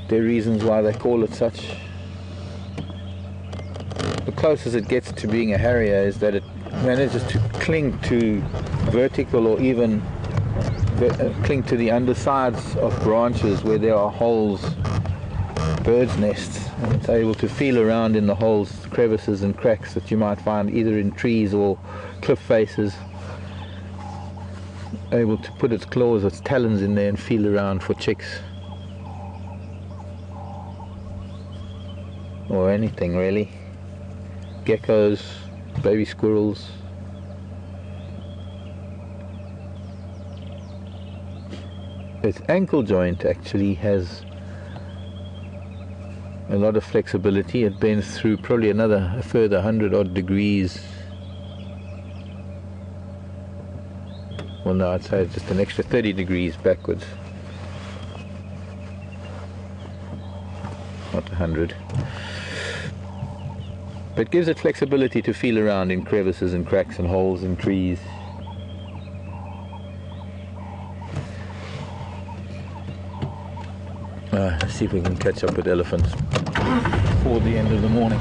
there are reasons why they call it such. The closest it gets to being a harrier is that it manages to cling to vertical or even cling to the undersides of branches where there are holes, birds' nests, and it's able to feel around in the holes, crevices and cracks that you might find either in trees or cliff faces, able to put its claws, its talons in there and feel around for chicks. Or anything really. Geckos, baby squirrels. Its ankle joint actually has a lot of flexibility. It bends through probably a further 100 odd degrees. Well, no, I'd say it's just an extra 30 degrees backwards. Not 100. But gives it flexibility to feel around in crevices and cracks and holes in trees. Let's see if we can catch up with elephants before the end of the morning.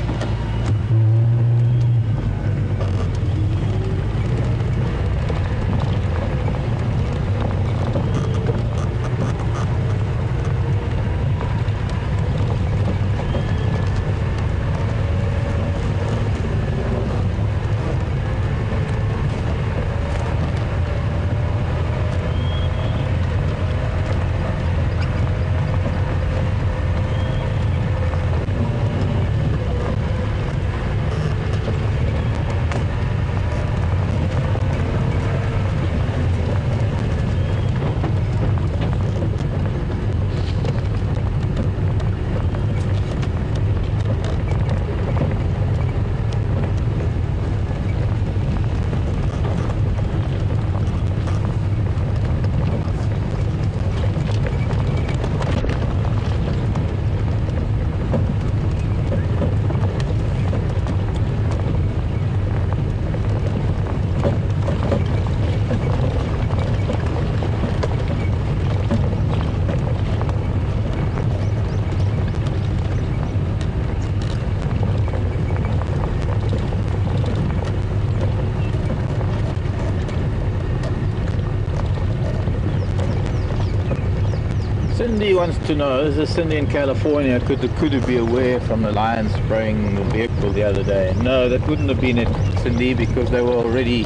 Cindy wants to know, is this Cindy in California, could it be aware from the lion spraying the vehicle the other day? No, that wouldn't have been it, Cindy, because they were already...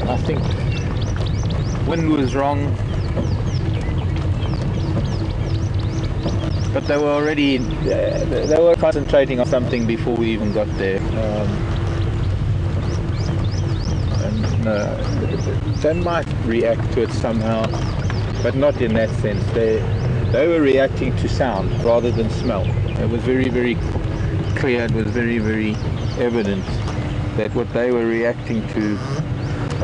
I think wind was wrong. but they were already they were concentrating on something before we even got there. They might react to it somehow, but not in that sense. They were reacting to sound rather than smell. It was very, very clear, it was very, very evident that what they were reacting to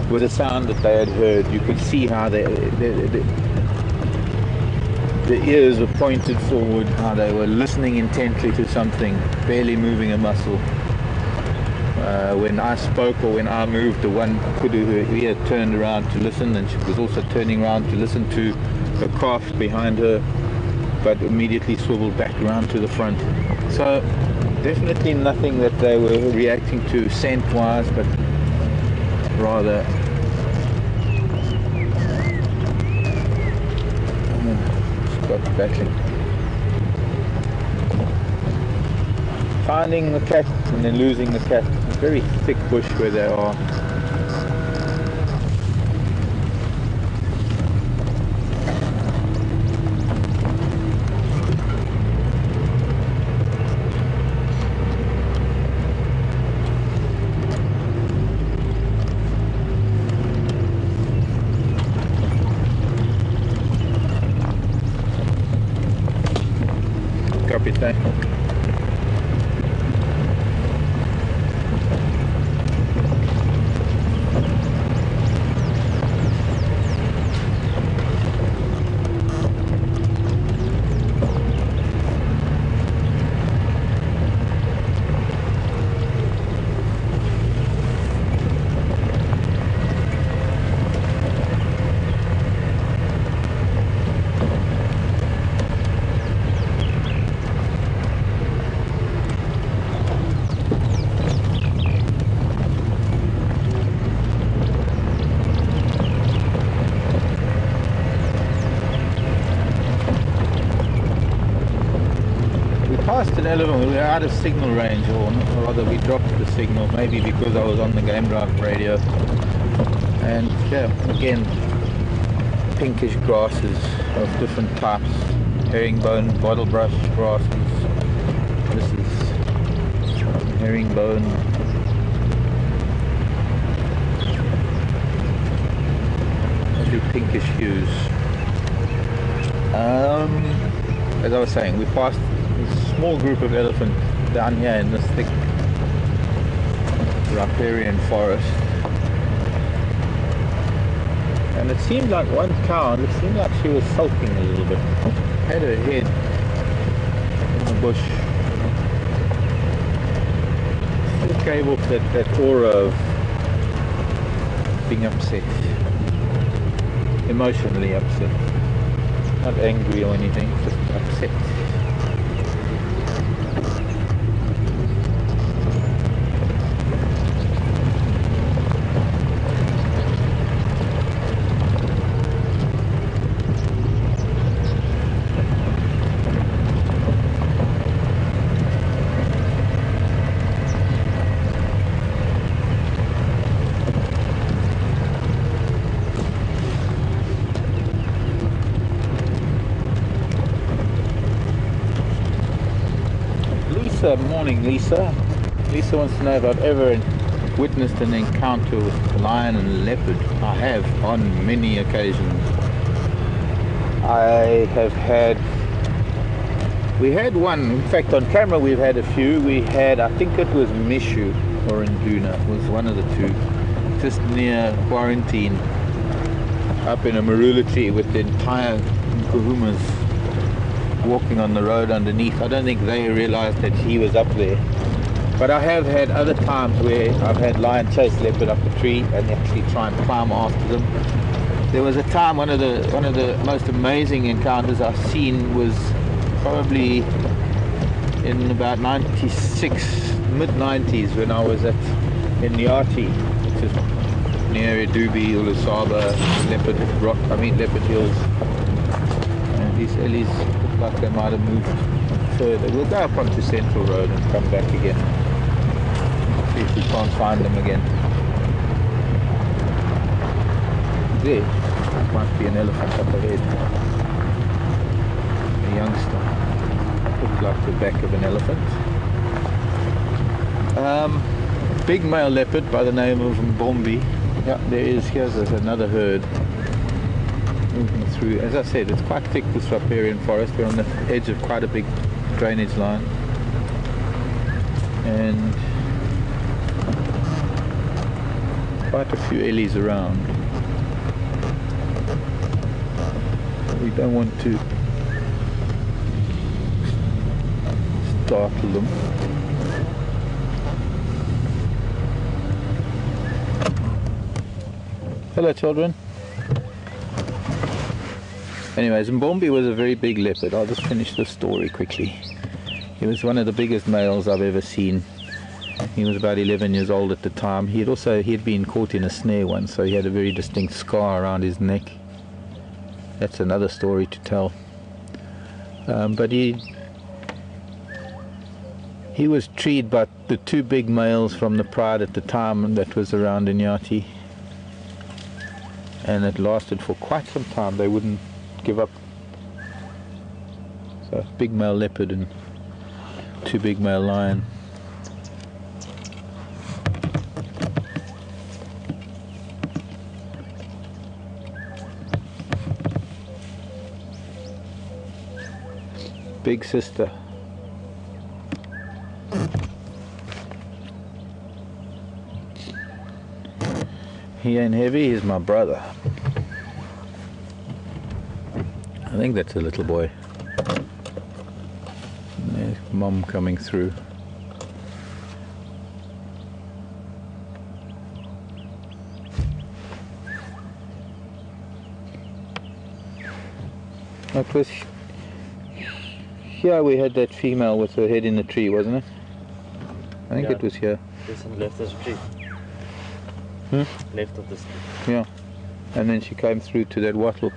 was a sound that they had heard. You could see how the ears were pointed forward, how they were listening intently to something, barely moving a muscle. When I spoke or when I moved, the one kudu, her ear turned around to listen, and she was also turning around to listen to the calf behind her, but immediately swiveled back around to the front. So definitely nothing that they were reacting to scent-wise, but rather got battling. Finding the cat and then losing the cat. It's a very thick bush where they are. Copy that. Past an elephant, we were out of signal range, or rather we dropped the signal, maybe because I was on the game drive radio. And yeah, again, pinkish grasses of different types, herringbone, bottlebrush grasses. This is herringbone. Two pinkish hues. As I was saying, we passed small group of elephant down here in this thick riparian forest, and it seemed like one cow, and it seemed like she was sulking a little bit, had her head in the bush. It gave off that aura of being upset, emotionally upset, not angry or anything, just upset. Morning, Lisa. Lisa wants to know if I've ever witnessed an encounter with lion and leopard. I have, on many occasions. We had one, in fact on camera we've had a few. We had, I think it was Mishu or Nduna, was one of the two, just near quarantine, up in a marula tree with the entire Kuhumas walking on the road underneath. I don't think they realized that he was up there. But I have had other times where I've had lion chase leopard up a tree and actually try and climb after them. There was a time, one of the most amazing encounters I've seen was probably in about 96, mid-90s, when I was in Nyati, which is near Dubi, Ulusaba, Leopard Hills. And these ellies look like they might have moved further. We'll go up onto Central Road and come back again. See if we can't find them again. There might be an elephant up ahead. A youngster. looks like the back of an elephant. Big male leopard by the name of Mbombi. Yeah, here's another herd moving through. As I said, it's quite thick, this riparian forest. We're on the edge of quite a big drainage line, and quite a few ellies around. We don't want to startle them. Hello children. Anyways, Mbombi was a very big leopard. I'll just finish the story quickly. He was one of the biggest males I've ever seen. He was about 11 years old at the time. He had been caught in a snare once, so he had a very distinct scar around his neck. That's another story to tell. But he was treed by the two big males from the pride at the time that was around Inyati. And it lasted for quite some time. They wouldn't give up. So big male leopard and two big male lion. Big sister. He ain't heavy, he's my brother. I think that's a little boy. There's Mom coming through. That was here we had that female with her head in the tree, wasn't it? I think it was here. This on the left of the tree. Left of this tree. Yeah. And then she came through to that wattle.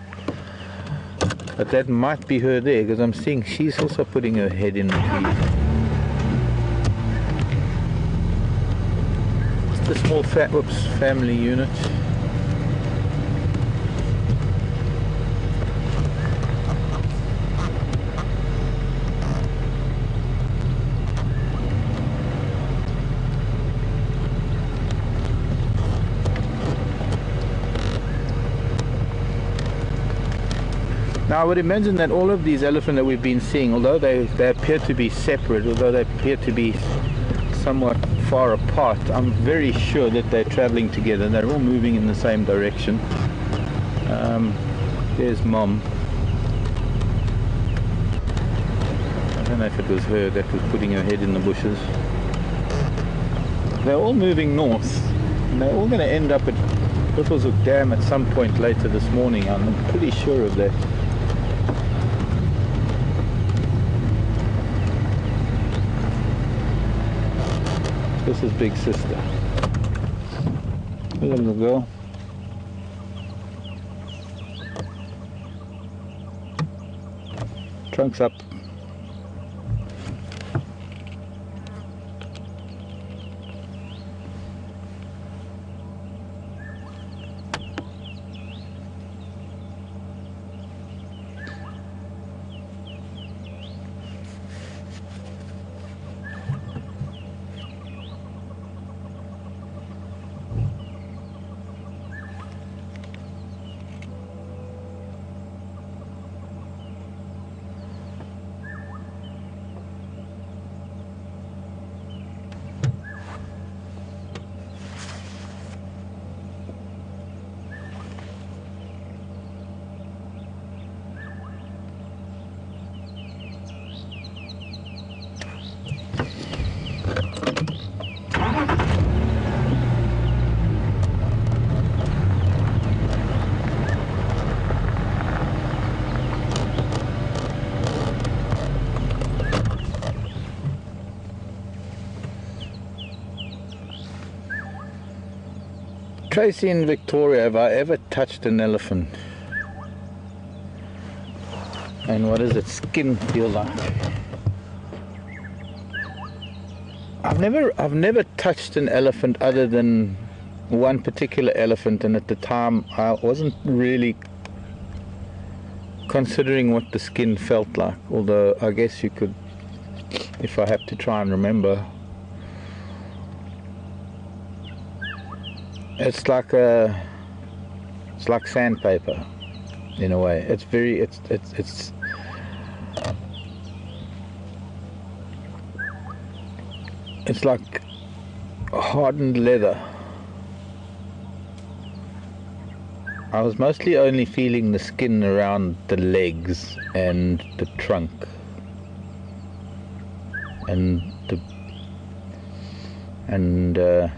But that might be her there, because I'm seeing she's also putting her head in the tree. It's the small family unit. Now I would imagine that all of these elephants that we've been seeing, although they appear to be separate, although they appear to be somewhat far apart, I'm very sure that they're traveling together. They're all moving in the same direction. There's Mom. I don't know if it was her that was putting her head in the bushes. They're all moving north, and they're all going to end up at Arathusa Dam at some point later this morning. I'm pretty sure of that. This is Big Sister. Hey, little girl. Trunks up. Tracy in Victoria, have I ever touched an elephant? And what does its skin feel like? I've never touched an elephant other than one particular elephant, and at the time I wasn't really considering what the skin felt like, although I guess you could if I have to try and remember, it's like sandpaper in a way. It's very it's like hardened leather. I was mostly only feeling the skin around the legs and the trunk and I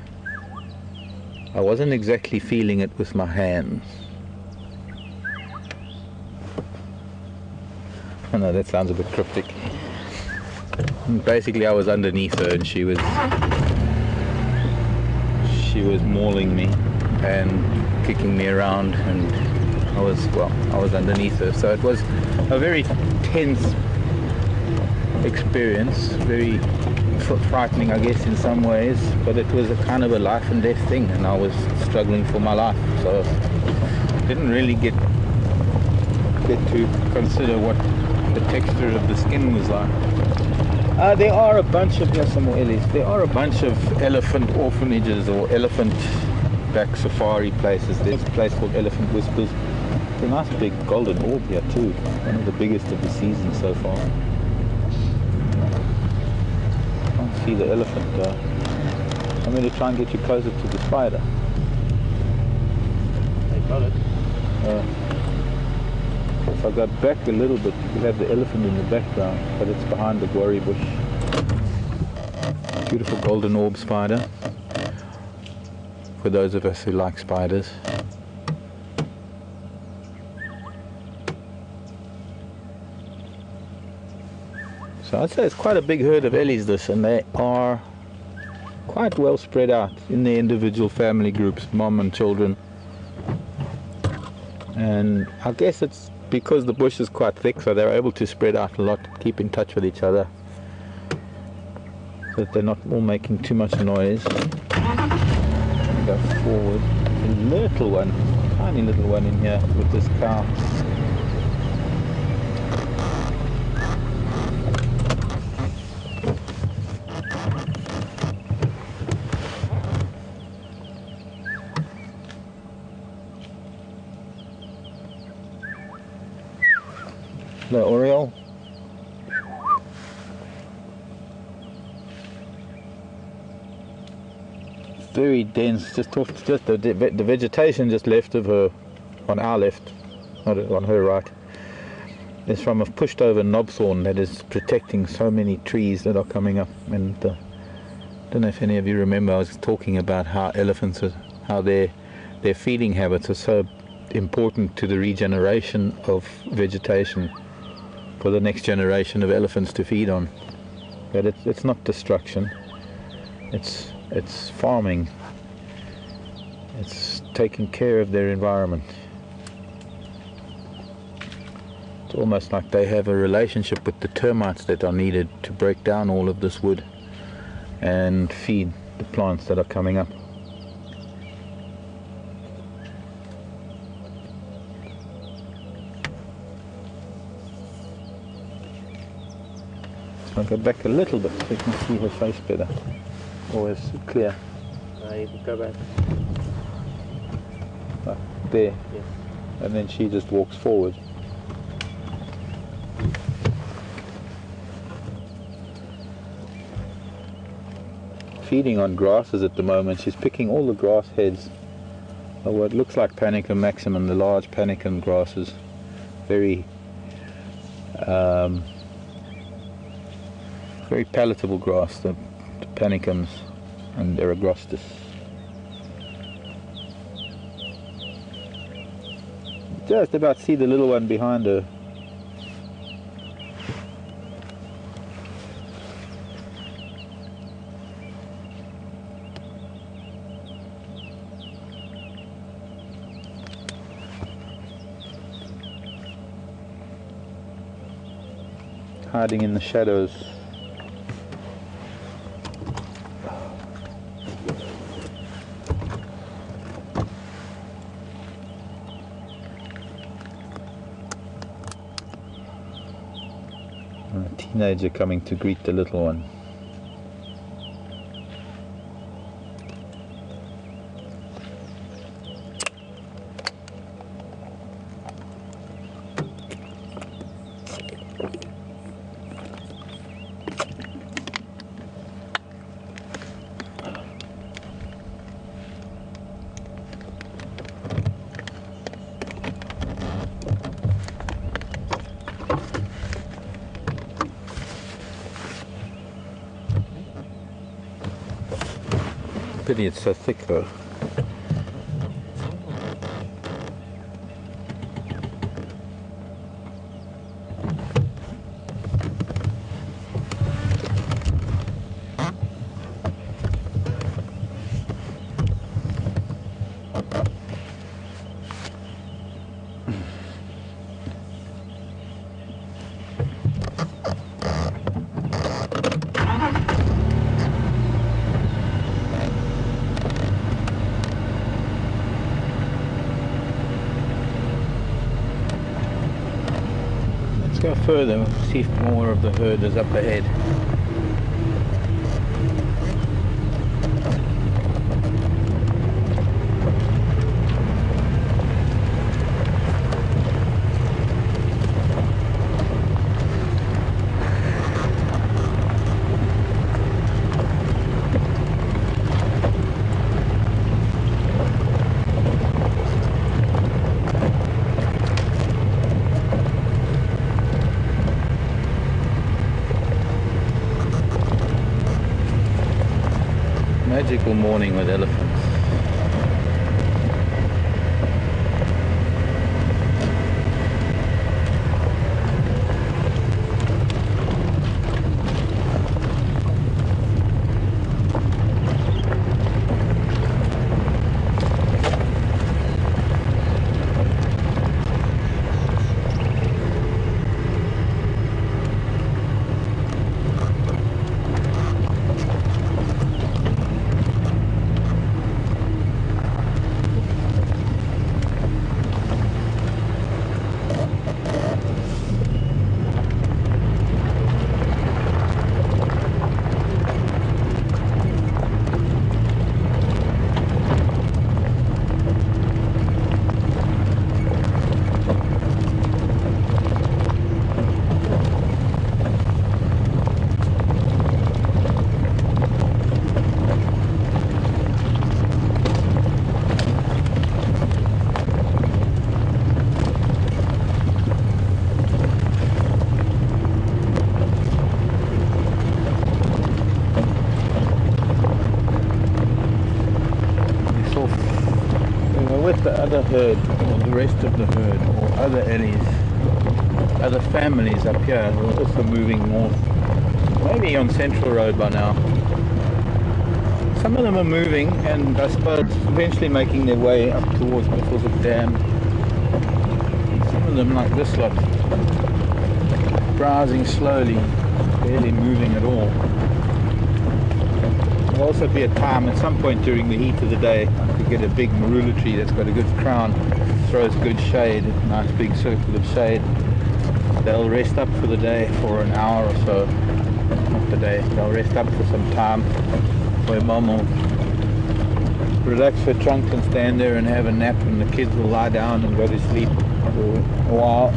wasn't exactly feeling it with my hands. I know that sounds a bit cryptic. And basically I was underneath her and she was mauling me and kicking me around, and I was underneath her, so it was a very tense experience, very frightening I guess in some ways, but it was a kind of a life and death thing, and I was struggling for my life, so didn't really get to consider what the texture of the skin was like. There are a bunch of, here's some more ellies, there are a bunch of elephant orphanages or elephant back safari places. There's a place called Elephant Whispers. It's a nice big golden orb here too, one of the biggest of the season so far. Can't see the elephant though. I'm going to try and get you closer to the spider. They got it. If I go back a little bit, you could have the elephant in the background, but it's behind the guarri bush. Beautiful golden orb spider, for those of us who like spiders. So I'd say it's quite a big herd of ellies this, and they are quite well spread out in their individual family groups, mom and children. And I guess it's because the bush is quite thick, so they're able to spread out a lot, keep in touch with each other, so that they're not all making too much noise. Go forward. A little one, tiny little one in here with this cow. Hello, Oriole. Very dense, just the vegetation just left of her, on our left, not on her right, is from a pushed over knobthorn that is protecting so many trees that are coming up. And I don't know if any of you remember, I was talking about how elephants, how their feeding habits are so important to the regeneration of vegetation for the next generation of elephants to feed on. But it's not destruction, it's farming, it's taking care of their environment. It's almost like they have a relationship with the termites that are needed to break down all of this wood and feed the plants that are coming up. I'll go back a little bit so you can see her face better. Always clear. You can go back. Like there. Yes. And then she just walks forward. Feeding on grasses at the moment. She's picking all the grass heads of what looks like Panicum maximum, the large Panicum grasses. Very very palatable grass, the Panicums and Eragrostis. Just about see the little one behind her. Hiding in the shadows. teenager coming to greet the little one. Pity it's so thick though. Go further, see if more of the herd is up ahead. Magical morning with elephants. With the other herd, or the rest of the herd, or other ellies, other families up here who are also moving north, maybe on Central Road by now. Some of them are moving and I suppose eventually making their way up towards Buffelshoek Dam. Some of them, like this lot, browsing slowly, barely moving at all. There'll also be a time at some point during the heat of the day to get a big marula tree that's got a good crown, throws good shade, a nice big circle of shade. They'll rest up for the day for an hour or so. Not the day, they'll rest up for some time where Mom will relax her trunk and stand there and have a nap, and the kids will lie down and go to sleep for a while.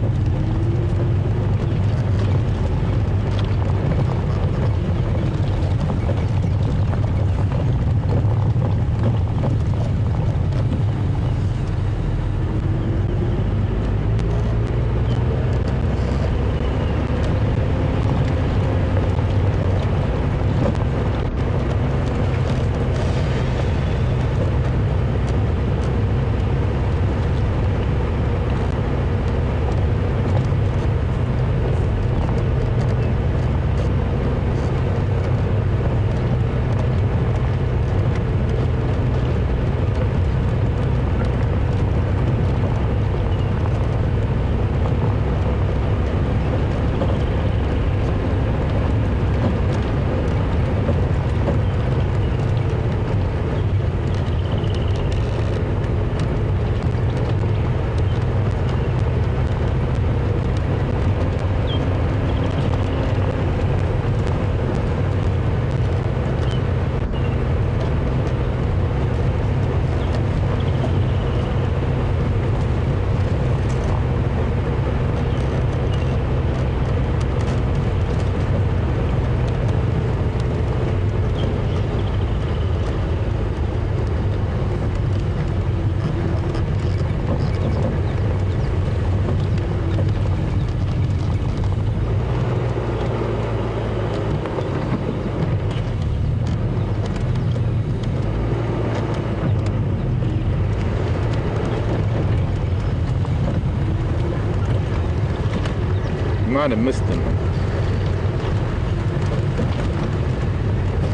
might have missed them.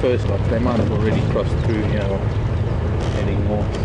First off, they might have already crossed through here or heading north.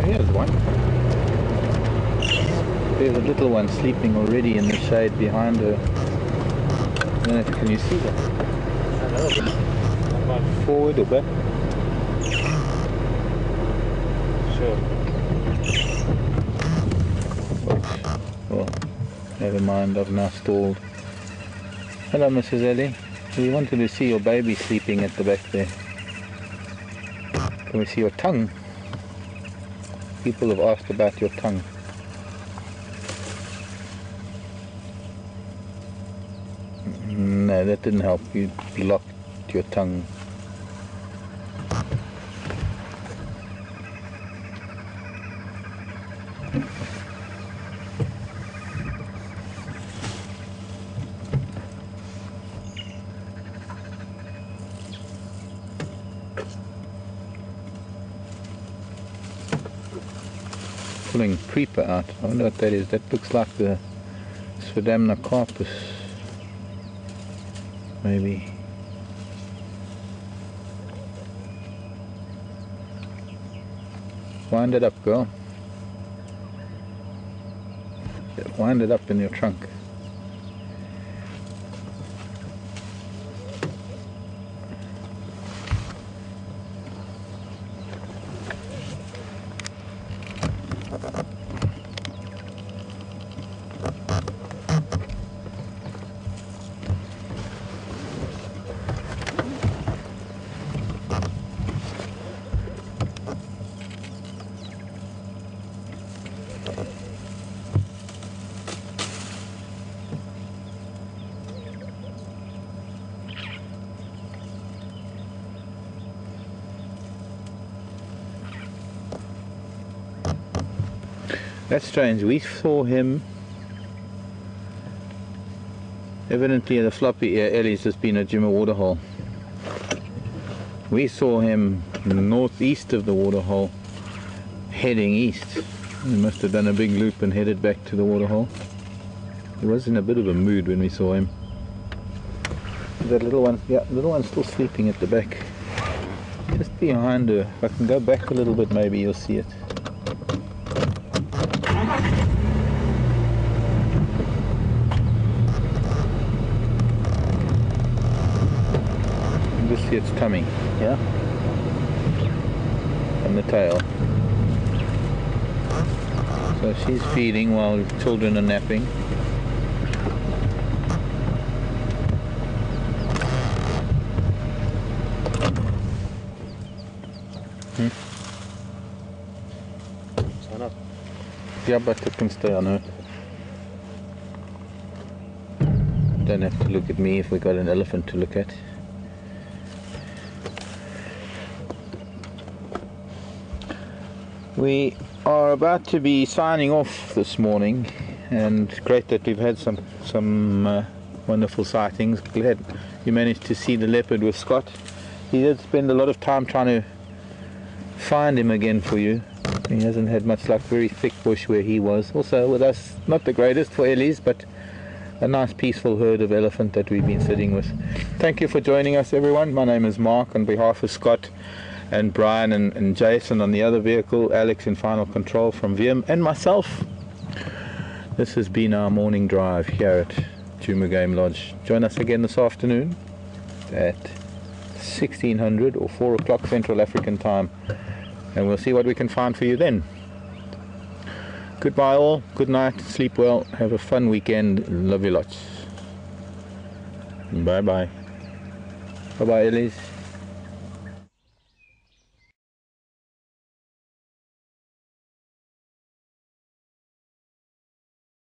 Here's one. There's a little one sleeping already in the shade behind her. I don't know, can you see that? Forward or back? Sure. Oops. Well, never mind, I've now stalled. Hello, Mrs. Ellie. We wanted to see your baby sleeping at the back there. Can we see your tongue? People have asked about your tongue. No, that didn't help. You blocked your tongue. Pulling creeper out. I wonder what that is. That looks like the Swedamna carpus. Maybe. Wind it up, girl. Wind it up in your trunk. That's strange. We saw him. Evidently the floppy ear Ellie's has been a Djuma waterhole. We saw him northeast of the waterhole, heading east. He must have done a big loop and headed back to the waterhole. He was in a bit of a mood when we saw him. That little one, yeah, the little one's still sleeping at the back. Just behind her. If I can go back a little bit, maybe you'll see it. You just see its tummy, yeah? And the tail. So she's feeding while children are napping. Sign up. Yeah, but it can stay on her. Don't have to look at me if we got an elephant to look at. We are about to be signing off this morning, and great that we've had some wonderful sightings. Glad you managed to see the leopard with Scott. He did spend a lot of time trying to find him again for you. He hasn't had much luck. Very thick bush where he was. Also with us, not the greatest for Ellie's, but a nice peaceful herd of elephant that we've been sitting with. Thank you for joining us, everyone. My name is Mark on behalf of Scott and Brian and Jason on the other vehicle, Alex in final control from VM, and myself. This has been our morning drive here at Djuma Game Lodge. Join us again this afternoon at 1600 or 4 o'clock Central African time, and we'll see what we can find for you then. Goodbye all, good night, sleep well, have a fun weekend, love you lots. Bye bye. Bye bye Elise.